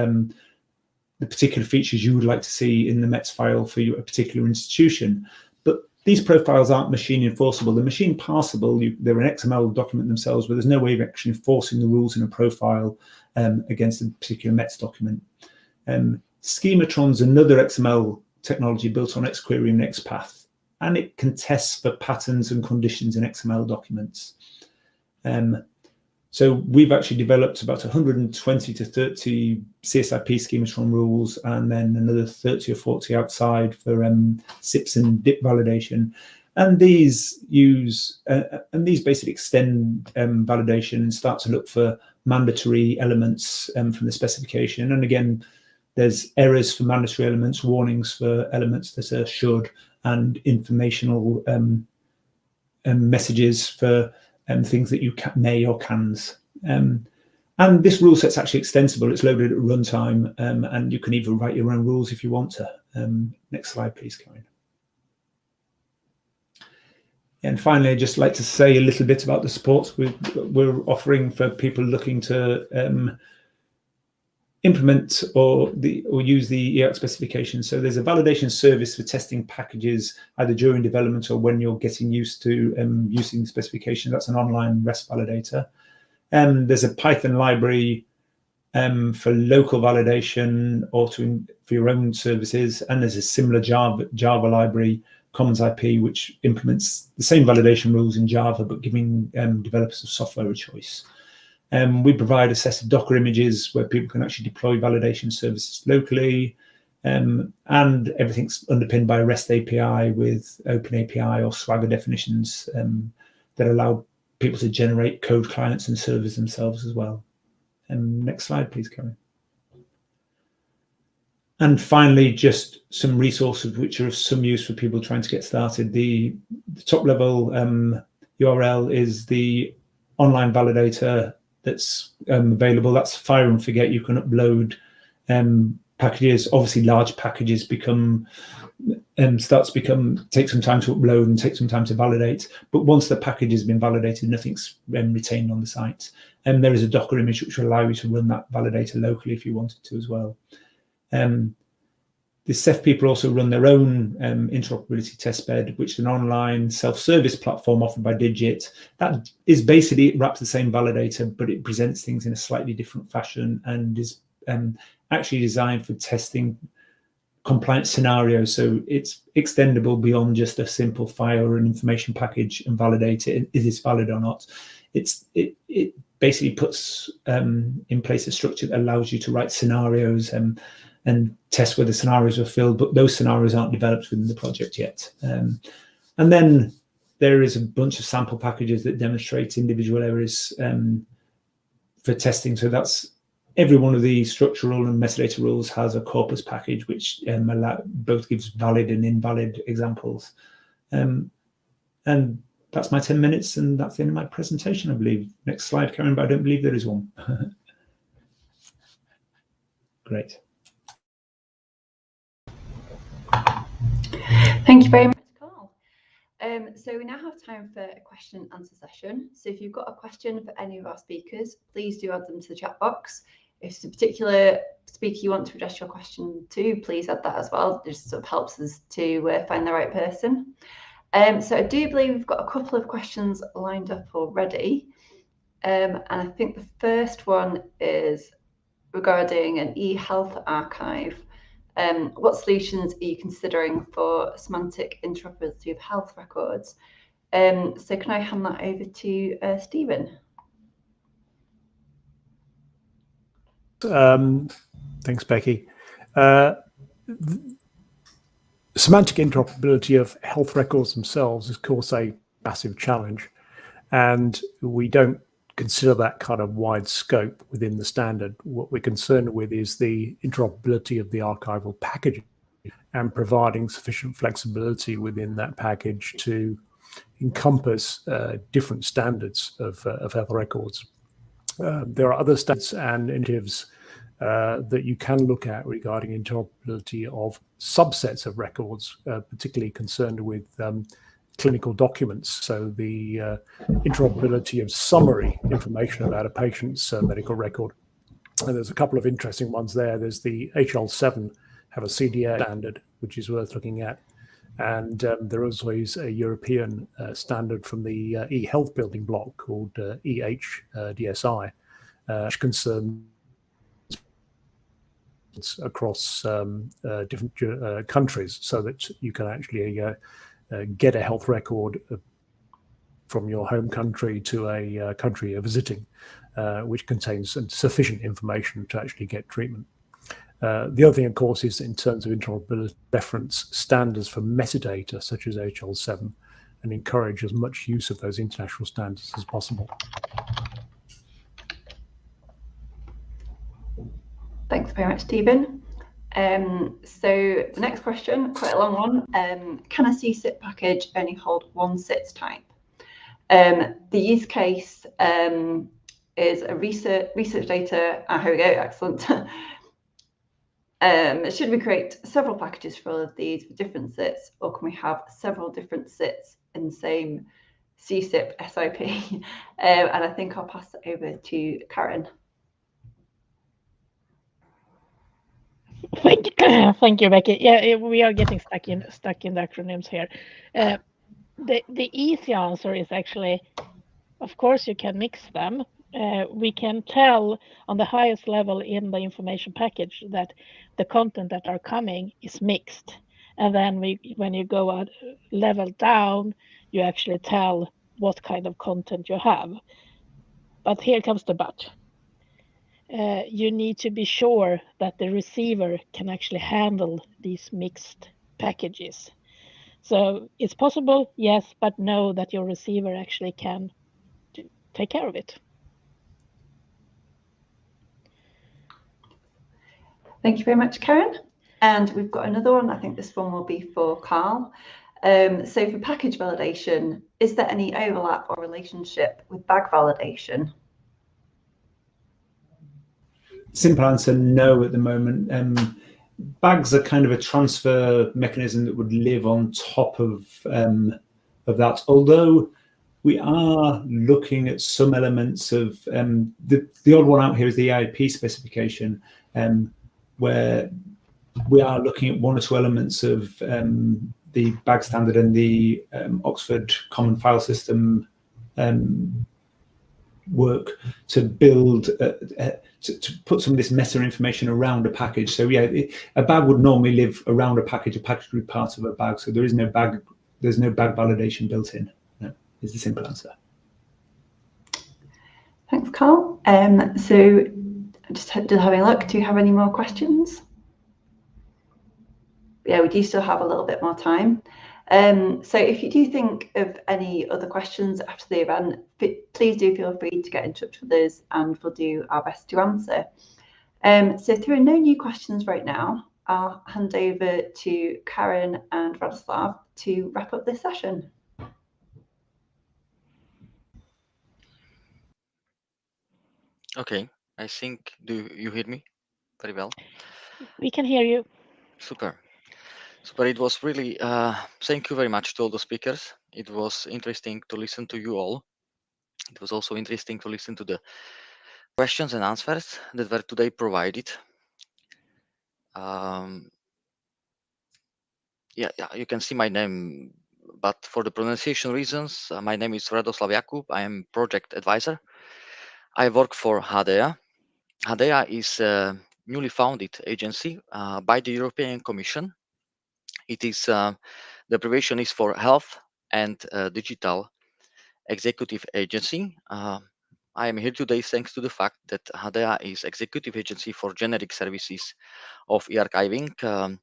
the particular features you would like to see in the METS file for a particular institution. But these profiles aren't machine enforceable. They're machine parsable. They're an XML document themselves, but there's no way of actually enforcing the rules in a profile against a particular METS document. Schematron's another XML technology built on XQuery and XPath, and it can test for patterns and conditions in XML documents. So we've actually developed about 120 to 30 CSIP schematron rules, and then another 30 or 40 outside for SIPs and DIP validation. And these basically extend validation and start to look for mandatory elements from the specification. And again, there's errors for mandatory elements, warnings for elements that are should, and informational messages for things that you may or cans. And this rule set's actually extensible. It's loaded at runtime, and you can even write your own rules if you want to. Next slide, please, Karen. And finally, I'd just like to say a little bit about the support we're offering for people looking to implement or use the eArch specification. So there's a validation service for testing packages either during development or when you're getting used to using the specification. That's an online REST validator. There's a Python library for local validation or for your own services, and there's a similar Java library, Commons IP, which implements the same validation rules in Java but giving developers of software a choice. We provide a set of Docker images where people can actually deploy validation services locally, and everything's underpinned by a REST API with OpenAPI or Swagger definitions that allow people to generate code clients and servers themselves as well. Next slide, please, Karen. And finally, just some resources which are of some use for people trying to get started. The top level URL is the online validator that's available. That's fire and forget. You can upload packages. Obviously, large packages take some time to upload and take some time to validate. But once the package has been validated, nothing's retained on the site. And there is a Docker image which will allow you to run that validator locally if you wanted to as well. The Ceph people also run their own interoperability testbed, which is an online self-service platform offered by Digit. That is basically, it wraps the same validator, but it presents things in a slightly different fashion and is actually designed for testing compliant scenarios. So it's extendable beyond just a simple file or an information package and validate it. Is this valid or not? It basically puts in place a structure that allows you to write scenarios and test whether scenarios are filled, but those scenarios aren't developed within the project yet. And then there is a bunch of sample packages that demonstrate individual areas for testing. So that's every one of the structural and metadata rules has a corpus package, which both gives valid and invalid examples. And that's my 10 minutes, and that's the end of my presentation, I believe. Next slide, Karen, but I don't believe there is one. Great. Thank you very much, Carl. So we now have time for a question and answer session. So if you've got a question for any of our speakers, please do add them to the chat box. If it's a particular speaker you want to address your question to, please add that as well. It just sort of helps us to find the right person. So I do believe we've got a couple of questions lined up already. And I think the first one is regarding an e-health archive. What solutions are you considering for semantic interoperability of health records? So can I hand that over to Stephen? Thanks, Becky. Semantic interoperability of health records themselves is, of course, a massive challenge, and we don't consider that kind of wide scope within the standard. What we're concerned with is the interoperability of the archival packaging and providing sufficient flexibility within that package to encompass different standards of health records. There are other standards and initiatives that you can look at regarding interoperability of subsets of records, particularly concerned with clinical documents. So the interoperability of summary information about a patient's medical record. And there's a couple of interesting ones there. There's the HL7 have a CDA standard, which is worth looking at. And there also is a European standard from the e-health building block called DSI, which concerns across different countries, so that you can actually get a health record from your home country to a country you're visiting, which contains sufficient information to actually get treatment. The other thing, of course, is in terms of interoperability, reference standards for metadata, such as HL7, and encourage as much use of those international standards as possible. Thanks very much, Stephen. So the next question, quite a long one. Can a CITS package only hold one CITS type? The use case is a research data. Here we go, excellent. Should we create several packages for all of these with different CITS, or can we have several different CITS in the same CSIP SIP? And I think I'll pass it over to Karen. Thank you, Becky. Yeah, we are getting stuck in the acronyms here. The easy answer is actually, of course, you can mix them. We can tell on the highest level in the information package that the content that are coming is mixed, and then when you go a level down, you actually tell what kind of content you have. But here comes the but. You need to be sure that the receiver can actually handle these mixed packages. So it's possible, yes, but know that your receiver actually can take care of it. Thank you very much, Karen. And we've got another one. I think this one will be for Carl. So for package validation, is there any overlap or relationship with bag validation? Simple answer, no at the moment. Bags are kind of a transfer mechanism that would live on top of that, although we are looking at some elements of the odd one out here is the EIP specification, where we are looking at one or two elements of the bag standard and the Oxford Common File System work to build to put some of this meta information around a package. So yeah, a bag would normally live around a package would be part of a bag, so there's no bag validation built in. No, is the simple answer. Thanks, Carl. So just having a look, do you have any more questions? Yeah, we do still have a little bit more time. So if you do think of any other questions after the event, please do feel free to get in touch with us and we'll do our best to answer. So if there are no new questions right now, I'll hand over to Karen and Radoslav to wrap up this session. Okay, I think, do you hear me very well? We can hear you. Super. Super. It was really, thank you very much to all the speakers. It was interesting to listen to you all. It was also interesting to listen to the questions and answers that were today provided. Yeah, you can see my name, but for the pronunciation reasons, my name is Radoslav Jakub. I am project advisor. I work for HDEA. HDEA is a newly founded agency by the European Commission. It is the abbreviation is for Health and Digital Executive Agency. I am here today thanks to the fact that HDEA is executive agency for generic services of eArchiving.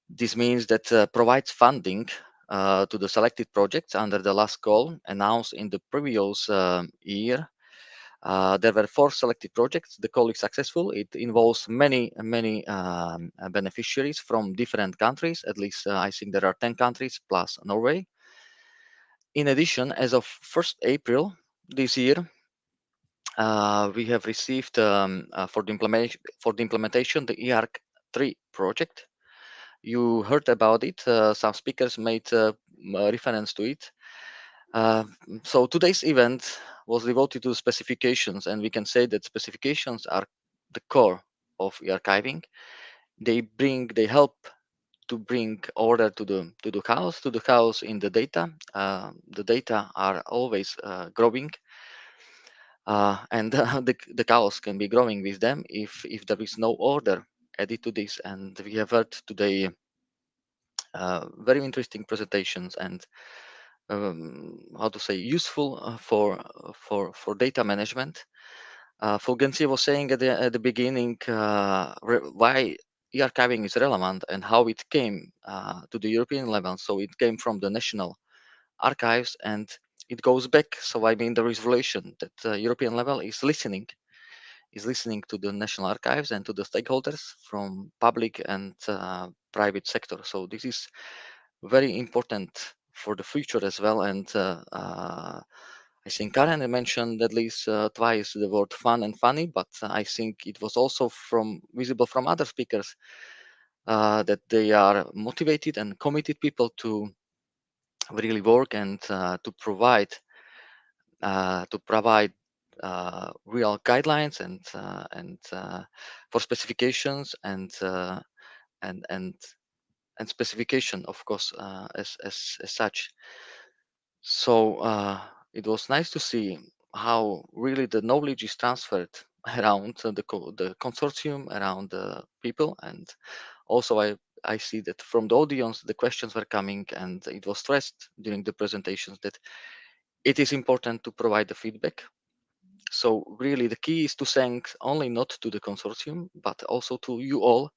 This means that provides funding to the selected projects under the last call announced in the previous year. There were 4 selected projects. The call is successful. It involves many beneficiaries from different countries. At least I think there are 10 countries plus Norway. In addition, as of 1st April this year, we have received for the implementation the E-ARK 3 project. You heard about it. Some speakers made reference to it. So today's event was devoted to specifications, and we can say that specifications are the core of eArchiving. They help to bring order to the chaos in the data. The data are always growing, and the chaos can be growing with them if there is no order added to this. And we have heard today very interesting presentations and how to say useful for data management. Fulgencio was saying at the beginning why eArchiving is relevant and how it came to the European level. So it came from the national archives and it goes back. So I mean there is relation that the European level is listening to the national archives and to the stakeholders from public and private sector. So this is very important for the future as well. And I think Karen mentioned at least twice the word fun and funny, but I think it was also visible from other speakers that they are motivated and committed people to really work and to provide real guidelines and for specifications and specification, of course, as such. So it was nice to see how really the knowledge is transferred around the consortium, around the people, and also I see that from the audience the questions were coming, and it was stressed during the presentations that it is important to provide the feedback. So really the key is to thank only not to the consortium, but also to you all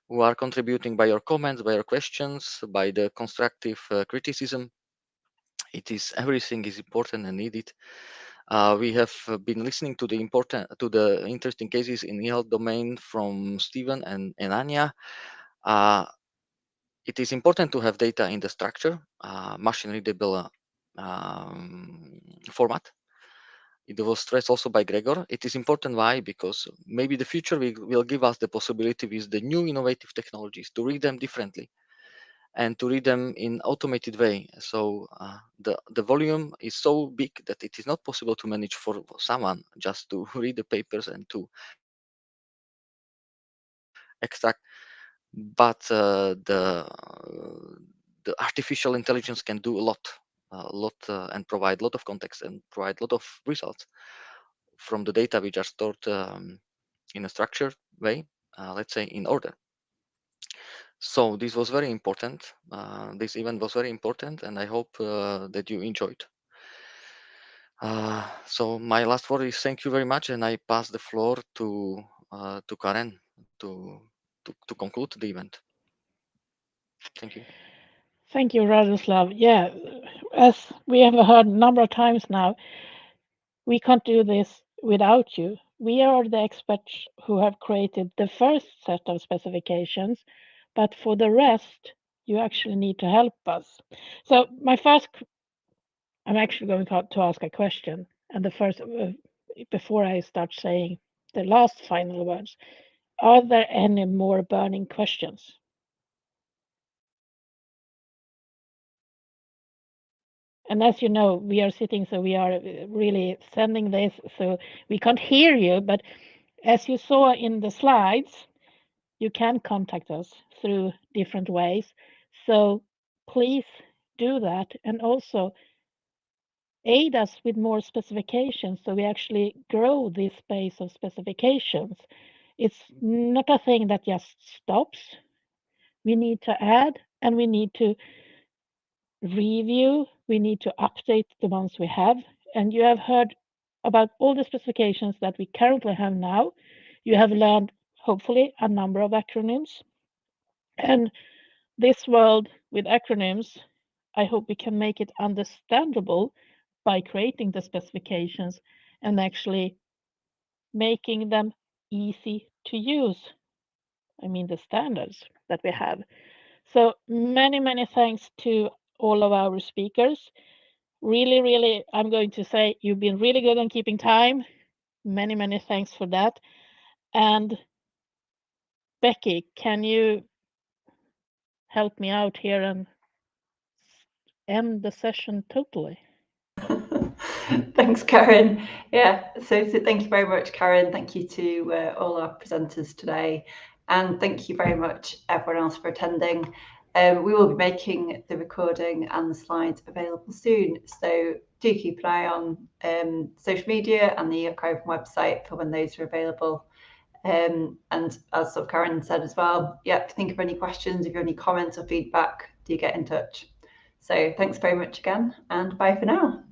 who are contributing by your comments, by your questions, by the constructive criticism. Everything is important and needed. We have been listening to the interesting cases in e-health domain from Stephen and Anya. It is important to have data in the structure, machine readable format. It was stressed also by Gregor. It is important. Why? Because maybe the future will give us the possibility with the new innovative technologies to read them differently and to read them in automated way. So the volume is so big that it is not possible to manage for someone just to read the papers and to extract. But the artificial intelligence can do a lot and provide a lot of context and provide a lot of results from the data which are stored in a structured way, let's say in order. So this was very important. This event was very important, and I hope that you enjoyed. So my last word is thank you very much, and I pass the floor to Karen to conclude the event. Thank you. Thank you, Radoslav. Yeah, as we have heard a number of times now, we can't do this without you. We are the experts who have created the first set of specifications, but for the rest, you actually need to help us. So I'm actually going to ask a question, and the first, before I start saying the last final words, are there any more burning questions? And as you know, we are sitting, so we are really sending this, so we can't hear you. But as you saw in the slides, you can contact us through different ways. So please do that, and also aid us with more specifications so we actually grow this base of specifications. It's not a thing that just stops. We need to add, and we need to review, we need to update the ones we have. And you have heard about all the specifications that we currently have now. You have learned, hopefully, a number of acronyms. And this world with acronyms, I hope we can make it understandable by creating the specifications and actually making them easy to use. I mean, the standards that we have. So many, many thanks to all of our speakers. Really, really, I'm going to say you've been really good on keeping time. Many, many thanks for that. And Becky, can you help me out here and end the session totally? Thanks, Karen. Yeah, so thank you very much, Karen. Thank you to all our presenters today. And thank you very much, everyone else, for attending. We will be making the recording and the slides available soon. So do keep an eye on social media and the eArchiving website for when those are available. And as sort of Karen said as well, yeah, if you think of any questions, if you have any comments or feedback, do get in touch. So thanks very much again, and bye for now.